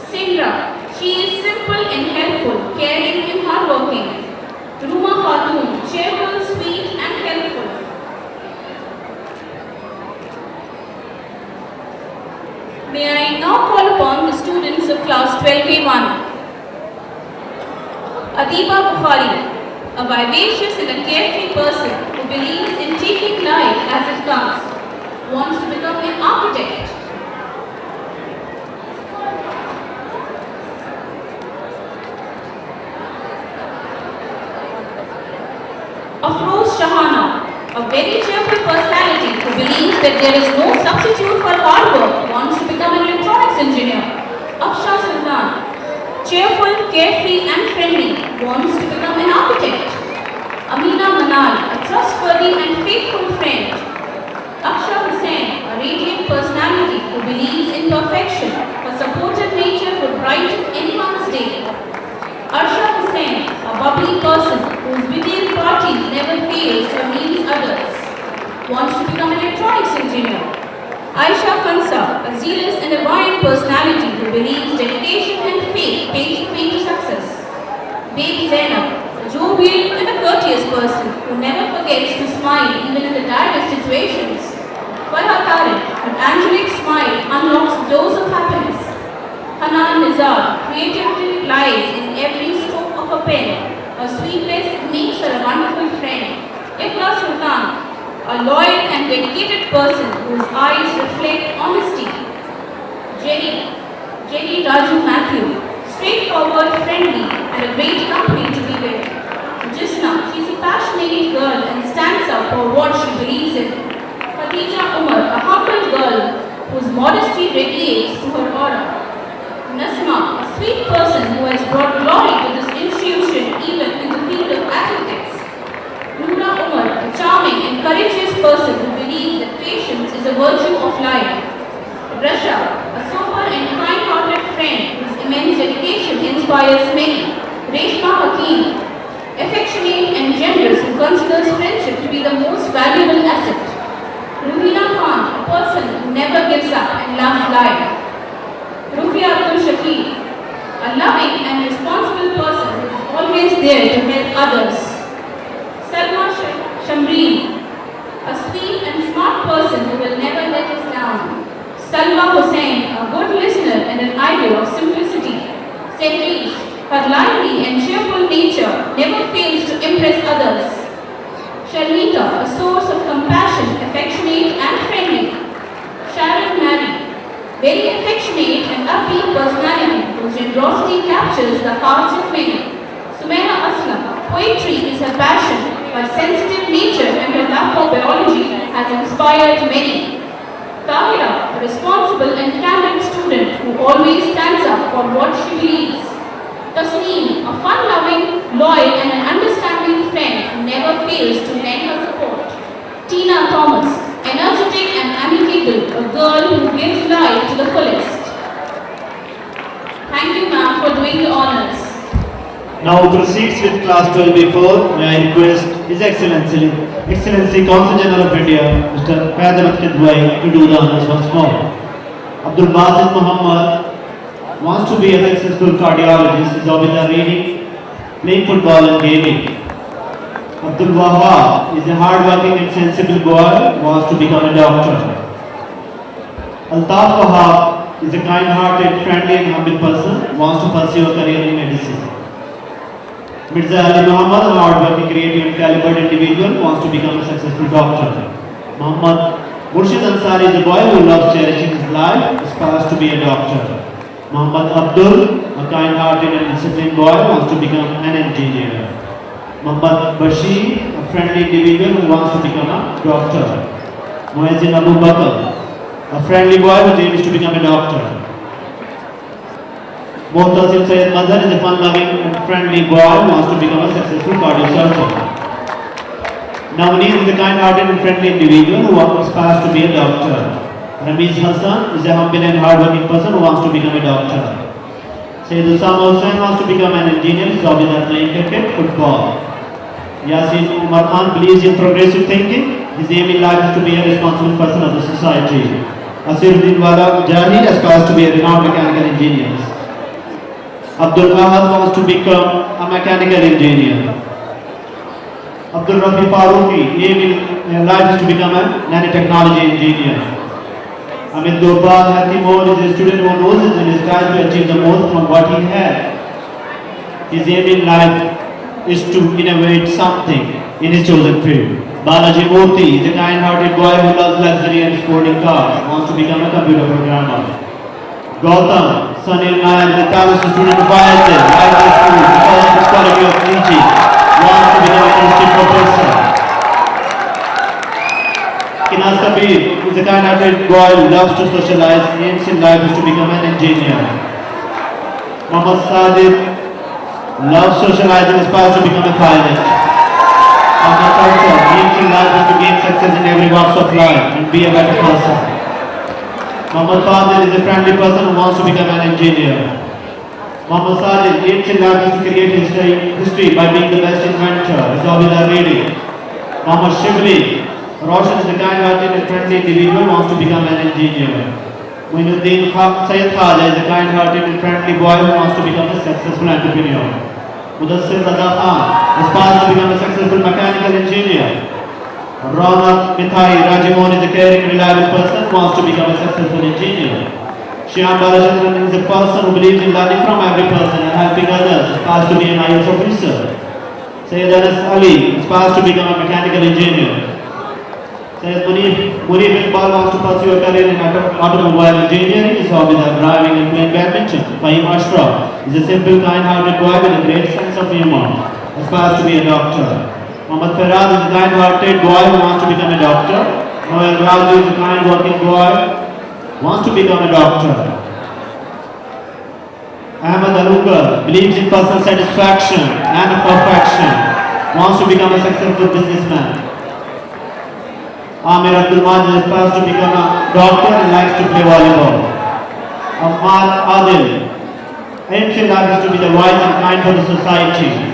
Simra, she is simple and helpful, caring and hardworking. Ruma Khatun, cheerful, sweet and helpful. May I now call upon the students of class 12A1. Adiba Bukhari, a vivacious and a carefree person who believes in taking life as it comes, wants to become an architect. Afroz Shahana, a very cheerful personality who believes that there is no substitute for hard work, wants to become an electronics engineer. Afsha Sultan, cheerful, carefree and friendly, wants to become an architect. Amina Manal, a trustworthy and faithful friend. Aksha Hussain, a radiant personality who believes in perfection. Her supportive nature would brighten anyone's day. Arsha Hussain, a bubbly person whose witty parties never fails to amuse others, wants to become an electronics engineer. Aisha Khansa, a zealous and a buoyant personality who believes dedication and faith paves the way to success. Baby Zainab, a jovial and a courteous person who never forgets to smile even in the direst situations. Farha Tariq, her angelic smile unlocks doors of happiness. Hanan Nizar, creativity lies in every stroke of a pen. Her sweetness makes her a wonderful friend. Ikhlas Sultan, a loyal and dedicated person whose eyes reflect honesty. Jenny Raju Matthew, straightforward, friendly, and a great company to be with. Jisna, she's a passionate girl and stands up for what she believes in. Khadija Umar, a humble girl whose modesty radiates through her aura. Nasma, a sweet person who has brought glory to this institution even in the field of athletics. Noora Umar, a charming and courageous person who believes that patience is a virtue of life. Rasha, a sober and kind-hearted friend whose immense dedication inspires many. Reshma Hakim, affectionate and generous who considers friendship to be the most valuable asset. Ruhina Khan, a person who never gives up and loves life. Rufia Abdul Shakir, a loving and responsible person who is always there to help others. Salma Shamreen, a sweet and smart person who will never let us down. Salma Hussain, a good listener and an idol of simplicity. Senrish, her lively and cheerful nature never fails to impress others. Sharmita, a source of compassion, affectionate and friendly. Sharon Mary, very affectionate and upbeat personality whose generosity captures the hearts of many. Sumaira Aslam, poetry is her passion. Her sensitive nature and her love for biology has inspired many. Tahira, a responsible and candid student who always stands up for what she believes. Tasneem, a fun-loving, loyal and an understanding friend who never fails to lend her support. Tina Thomas, energetic and amicable, a girl who gives life to the fullest. Thank you, ma'am, for doing the honors. Now proceeds with class 12B4. May I request His Excellency Consul General of India, Mr. Faiz Ahmed Kidwai, to do the honors once more. Abdul Basit Muhammad wants to be a successful cardiologist. His hobbies are reading, playing football and gaming. Abdul Wahab is a hard-working and sensible boy, wants to become a doctor. Altaf Wahab is a kind-hearted, friendly and humble person, wants to pursue a career in medicine. Mirza Ali Muhammad, a hard-working, creative and calibered individual, wants to become a successful doctor. Muhammad Murshid Ansari is a boy who loves cherishing his life, aspires to be a doctor. Muhammad Abdul, a kind-hearted and disciplined boy, wants to become an engineer. Muhammad Bashir, a friendly individual who wants to become a doctor. Muezzin Abu Bakr, a friendly boy who aims to become a doctor. Muhtasim Sayyid Mazhar is a fun-loving and friendly boy who wants to become a successful cardiosurgeon. Navneet is a kind-hearted and friendly individual who aspires to be a doctor. Ramiz Hassan is a humble and hard-working person who wants to become a doctor. Sayyid Usama Hussain wants to become an engineer. His hobbies are playing cricket, football. Yasin Umar Khan believes in progressive thinking. His aim in life is to be a responsible person of the society. Asiruddin Wala Mujahid aspires to be a renowned mechanical engineer. Abdul Ahad wants to become a mechanical engineer. Abdul Rafi Farooqi aim in life is to become a nanotechnology engineer. Amit Gopal Hatimor is a student who knows his and is trying to achieve the most from what he has. His aim in life is to innovate something in his chosen field. Balaji Murthy is a kind-hearted boy who loves luxury and sporting cars, wants to become a computer programmer. Gautam Sanil Nayak is a talented student of IISJ, right in school because of his quality of teaching, wants to become an industry professor. Kinas Kabir is a kind-hearted boy who loves to socialize, aims in life is to become an engineer. Mohammad Sadiq loves socializing, aspires to become a pilot. Mohammad Kaushal aims in life is to gain success in every walk of life and be a better person. Mohammad Fadil is a friendly person who wants to become an engineer. Mohammad Sadiq aims in life is to create history by being the best inventor. His hobbies are reading. Mohammad Shibli Roshan is a kind-hearted and friendly individual who wants to become an engineer. Muinuddin Sayyid Khaja is a kind-hearted and friendly boy who wants to become a successful entrepreneur. Mudassir Raza Khan aspires to become a successful mechanical engineer. Raunak Mithai Rajimon is a caring, reliable person who wants to become a successful engineer. Shyam Balachandran is a person who believes in learning from every person and helping others, aspires to be an IAS officer. Sayyid Anas Ali aspires to become a mechanical engineer. Sayyid Munib Iqbal wants to pursue a career in automobile engineering. His hobbies are driving and playing badminton. Fahim Ashraf is a simple, kind-hearted boy with a great sense of humor. Aspires to be a doctor. Mohammad Faraz is a kind-hearted boy who wants to become a doctor. Noel Raju is a kind, working boy who wants to become a doctor. Ahmed Alungar believes in personal satisfaction and perfection. Wants to become a successful businessman. Amir Abdul Majid aspires to become a doctor and likes to play volleyball. Ammar Adil aims in life is to be the wise and kind for the society.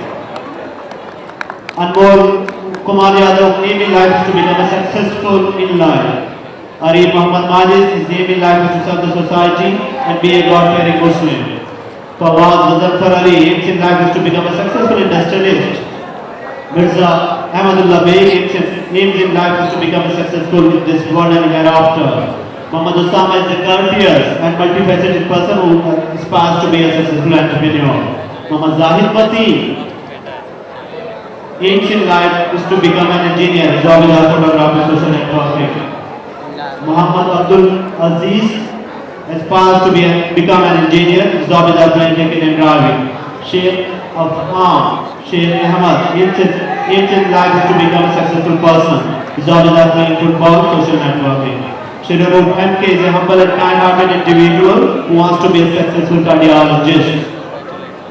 Anmol Kumar Yadav aim in life is to become a successful in life. Arif Muhammad Majid, his aim in life is to serve the society and be a God-fearing Muslim. Fawaz Muzaffar Ali aims in life is to become a successful industrialist. Mirza Ahmadullah Beg aims in life is to become a successful in this world and hereafter. Muhammad Usama is a courteous and multifaceted person who aspires to be a successful entrepreneur. Muhammad Zahid Mati aims in life is to become an engineer. His hobbies are photography, social networking. Muhammad Abdul Aziz aspires to become an engineer. His hobbies are playing cricket and driving. Sheikh Afham Sheikh Ahmad aims in life is to become a successful person. His hobbies are playing football, social networking. Shiraroof MK is a humble and kind-hearted individual who wants to be a successful cardiologist.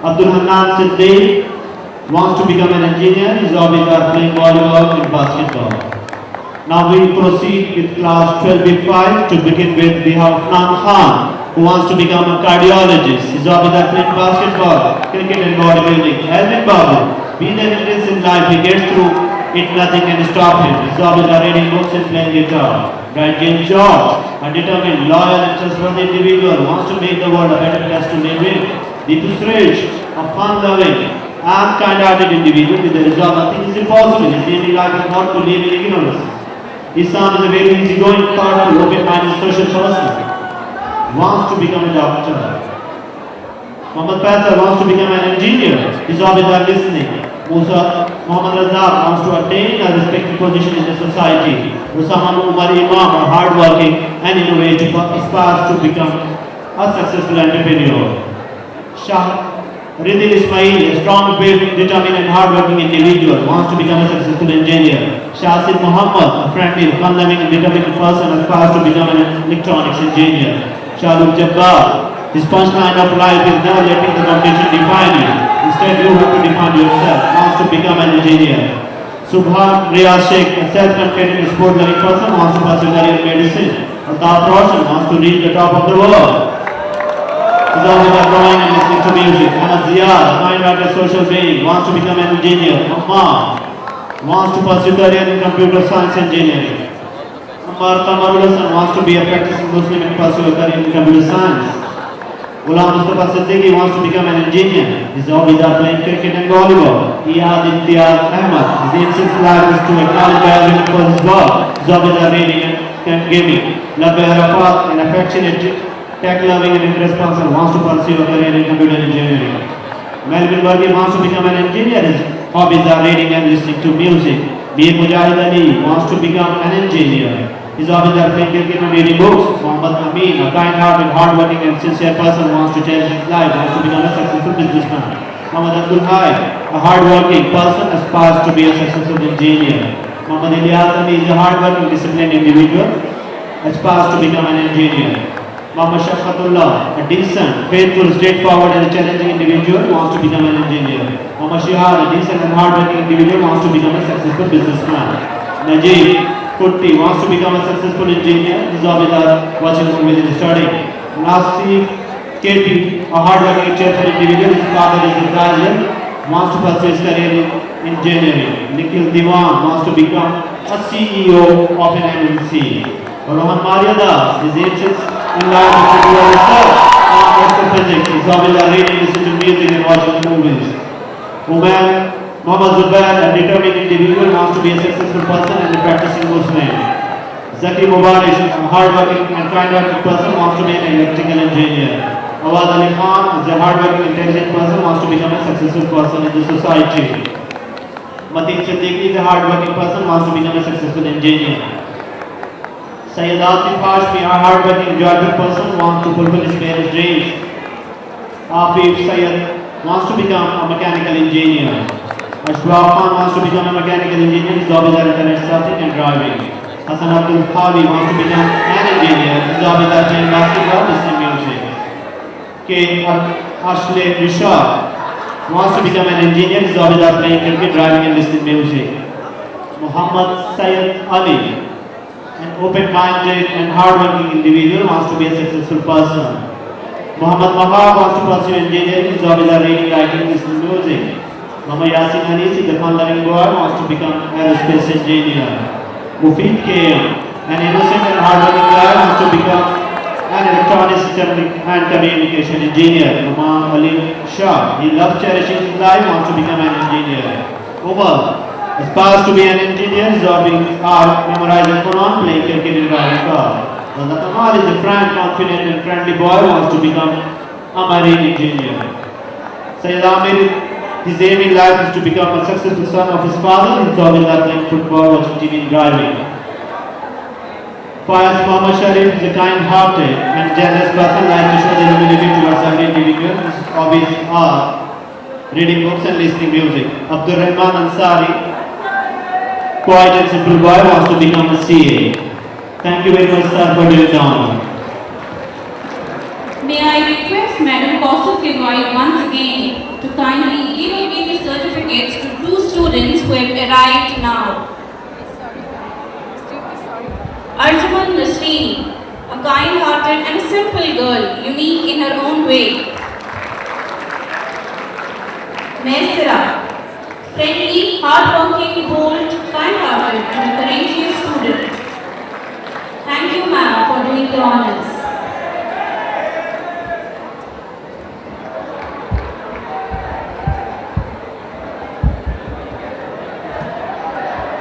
Abdul Hanan Siddiq wants to become an engineer. His hobbies are playing volleyball and basketball. Now we proceed with class 12B5 to begin with. We have Nan Khan who wants to become a cardiologist. His hobbies are playing basketball, cricket and bodybuilding. Alvin Babu, be the difference in life, he gets through it, nothing can stop him. His hobbies are reading books and playing guitar. Bright James George, a determined, loyal and trustworthy individual, wants to make the world a better place to live in. Deepu Suresh, a fun-loving and kind-hearted individual with the resolve nothing is impossible. His daily life is not to live in ignorance. His son is a very easygoing, thoughtful, open-minded social person. Wants to become a doctor. Muhammad Faisal wants to become an engineer. His hobbies are listening. Muhammad Razak wants to attain a respected position in the society. Usama Umar Imam, a hardworking and innovative, aspires to become a successful entrepreneur. Shah Ridil Ismail, a strong-willed, determined and hardworking individual, wants to become a successful engineer. Shahsid Muhammad, a friendly, fun-loving and determined person, aspires to become an electronics engineer. Shahrukh Jabbar, his punchline of life is never letting the competition define you. Instead, you have to define yourself. Wants to become an engineer. Subhan Riyaz Sheikh, a self-contained and sport-loving person, wants to pursue career in medicine. Altaf Roshan wants to reach the top of the world. He's always drawing and listening to music. Ahmad Ziyad, a kind-hearted social being, wants to become an engineer. Amma wants to pursue career in computer science engineering. Ammar Kamarul Hassan wants to be a practicing Muslim and pursue a career in computer science. Ghulam Mustafa Siddiqui wants to become an engineer. His hobbies are playing cricket and volleyball. Iyad Imtiaz Ahmad, his aims in life is to acknowledge everyone for his work. His hobbies are reading and gaming. Labbe Arafat, an affectionate, tech-loving and irresponsible, wants to pursue a career in computer engineering. Melvin Berge wants to become an engineer. His hobbies are reading and listening to music. Bir Mujahid Ali wants to become an engineer. His hobbies are playing cricket and reading books. Muhammad Amin, a kind-hearted, hard-working and sincere person, wants to change his life, wants to become a successful businessman. Muhammad Abdul Hai, a hard-working person, aspires to be a successful engineer. Muhammad Ilyas Ali is a hard-working, disciplined individual, aspires to become an engineer. Muhammad Shafqatullah, a decent, faithful, straightforward and challenging individual, wants to become an engineer. Muhammad Shihar, a decent and hard-working individual, wants to become a successful businessman. Najib Kutti wants to become a successful engineer. His hobbies are watching movies and studying. Nasif Keti, a hard-working, cheerful individual, his father is a Brazilian, wants to pursue his career in engineering. Nikhil Diwan wants to become a CEO of an MNC. Rohan Maryada, his aims in life is to do research on astrophysics. His hobbies are reading, listening to music and watching movies. Muhammad Zubair, a determined individual, wants to be a successful person and a practicing Muslim. Zaki Mubarak, a hard-working and kind-hearted person, wants to be an electrical engineer. Awad Ali Khan is a hard-working, intelligent person, wants to become a successful person in the society. Mateen Siddiqui is a hard-working person, wants to become a successful engineer. Sayyid Atif Hashmi, a hard-working, joyful person, wants to fulfill his parents' dreams. Afif Sayyid wants to become a mechanical engineer. Ashwab Khan wants to become a mechanical engineer. His hobbies are internet surfing and driving. Hassan Abdul Khawi wants to become an engineer. His hobbies are playing basketball, listening music. K. Ashley Rishad wants to become an engineer. His hobbies are playing cricket, driving and listening music. Muhammad Sayyid Ali, an open-minded and hard-working individual, wants to be a successful person. Muhammad Mahar wants to pursue engineering. His hobbies are reading, writing, listening music. Muhammad Yasin Anisi, the fun-loving boy, wants to become an aerospace engineer. Mufid KM, an innocent and hard-working guy, wants to become an electronics and communication engineer. Umar Ali Shah, he loves cherishing his life, wants to become an engineer. Umar aspires to be an engineer. His hobbies are memorizing Quran, playing cricket and driving car. Razak Amal is a frank, confident and friendly boy, wants to become a marine engineer. Sayyid Amir, his aim in life is to become a successful son of his father. His hobbies are playing football, watching TV and driving. Faiz Muhammad Sharif is a kind-hearted and generous person, likes to show their humility towards every individual. His hobbies are reading books and listening music. Abdul Rahman Ansari, quiet and simple boy, wants to become a CA. Thank you very much, sir, for doing the honor. May I request Madam Kaustubh Kiwai once again to kindly give away the certificates to two students who have arrived now. Arjuman Nasreen, a kind-hearted and a simple girl, unique in her own way. Maisara, friendly, hard-working, bold, kind-hearted and a courageous student. Thank you, ma'am, for doing the honors.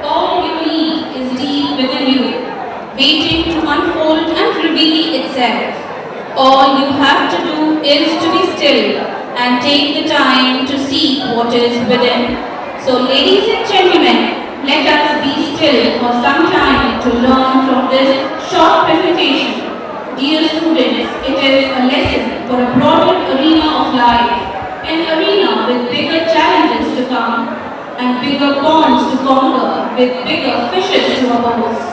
All you need is deep within you, waiting to unfold and reveal itself. All you have to do is to be still and take the time to see what is within. So ladies and gentlemen, let us be still for some time to learn from this short presentation. Dear students, it is a lesson for a broader arena of life, an arena with bigger challenges to come and bigger ponds to conquer, with bigger fishes to oppose.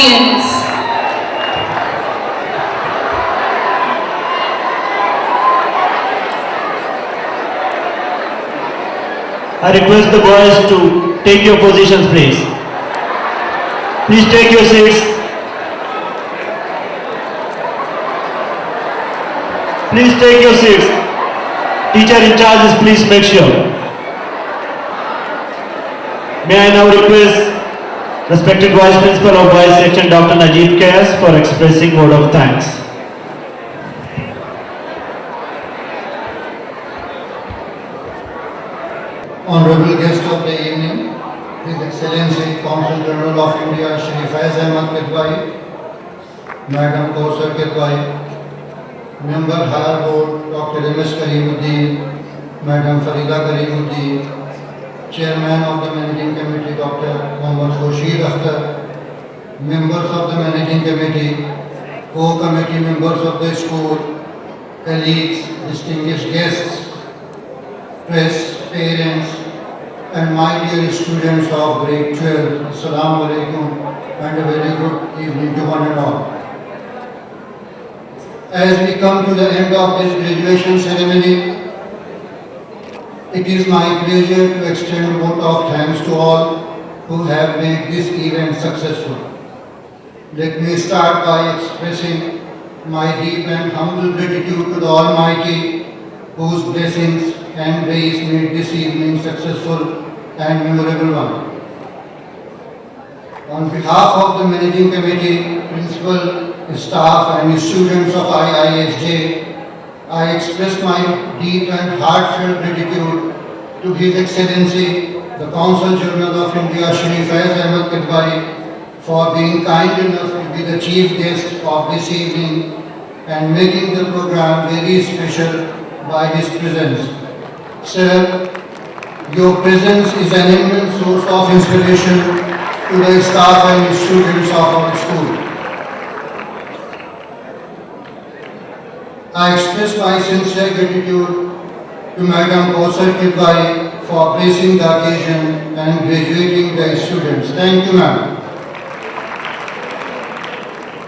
audience. I request the boys to take your positions, please. Please take your seats. Please take your seats. Teacher in charge, please make sure. May I now request respected Vice Principal of Vice Section Dr. Najib Kayas for expressing word of thanks. Honorable guest of the evening, His Excellency Consul General of India, Shri Faiz Ahmad Kidwai, Madam Kausar Kidwai, Member Higher Board Dr. M.S. Karimuddin, Madam Farida Karimuddin, Chairman of the Managing Committee Dr. Mohammad Khurshid Akhtar, members of the Managing Committee, co-committee members of the school, colleagues, distinguished guests, press, parents, and my dear students of grade 12, Assalamu alaikum and a very good evening to one and all. As we come to the end of this graduation ceremony, it is my pleasure to extend a vote of thanks to all who have made this event successful. Let me start by expressing my deep and humble gratitude to the Almighty, whose blessings and grace made this evening successful and memorable one. On behalf of the Managing Committee, Principal, staff and students of IISJ, I express my deep and heartfelt gratitude to His Excellency, the Consul General of India, Shri Faiz Ahmad Kidwai, for being kind enough to be the chief guest of this evening and making the program very special by his presence. Sir, your presence is an immense source of inspiration to the staff and students of our school. I express my sincere gratitude to Madam Kausar Kidwai for gracing the occasion and graduating the students. Thank you, ma'am.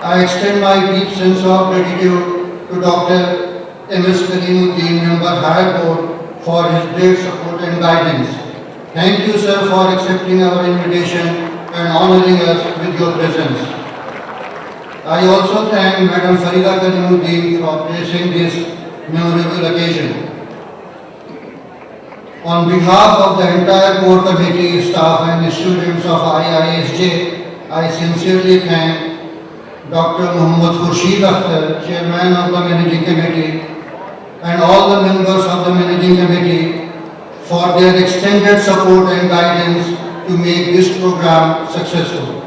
I extend my deep sense of gratitude to Dr. M.S. Karimuddin, Member Higher Board, for his great support and guidance. Thank you, sir, for accepting our invitation and honoring us with your presence. I also thank Madam Farida Karimuddin for gracing this memorable occasion. On behalf of the entire core committee, staff and students of IISJ, I sincerely thank Dr. Mohammad Khurshid Akhtar, Chairman of the Managing Committee, and all the members of the Managing Committee for their extended support and guidance to make this program successful.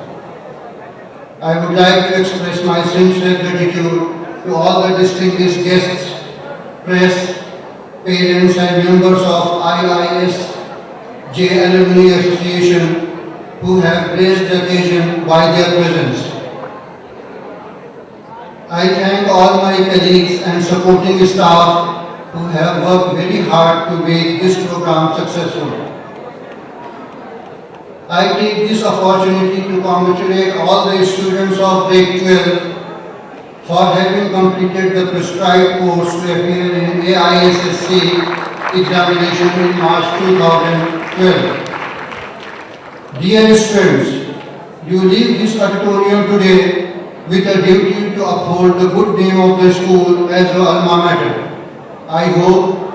I would like to express my sincere gratitude to all the distinguished guests, press, parents and members of IISJ Alumni Association who have graced the occasion by their presence. I thank all my colleagues and supporting staff who have worked very hard to make this program successful. I take this opportunity to congratulate all the students of grade 12 for having completed the prescribed course to appear in IISJ examination in March 2012. Dear students, you leave this auditorium today with a duty to uphold the good name of the school as your alma mater. I hope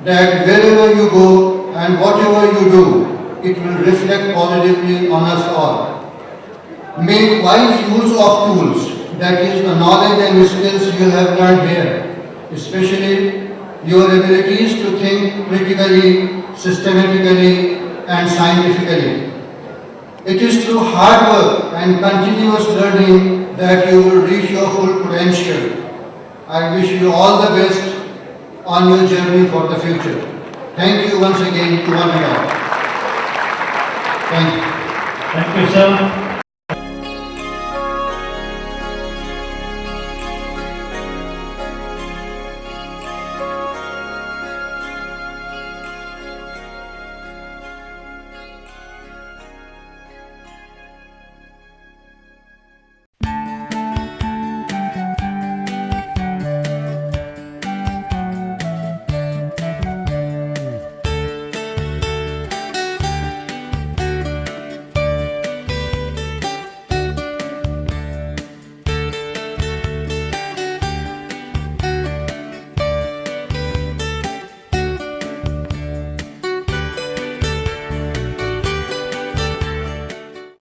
that wherever you go and whatever you do, it will reflect positively on us all. Make wise use of tools, that is the knowledge and skills you have learned here, especially your abilities to think critically, systematically and scientifically. It is through hard work and continuous learning that you will reach your full potential. I wish you all the best on your journey for the future. Thank you once again to one and all. Thank you. Thank you, sir.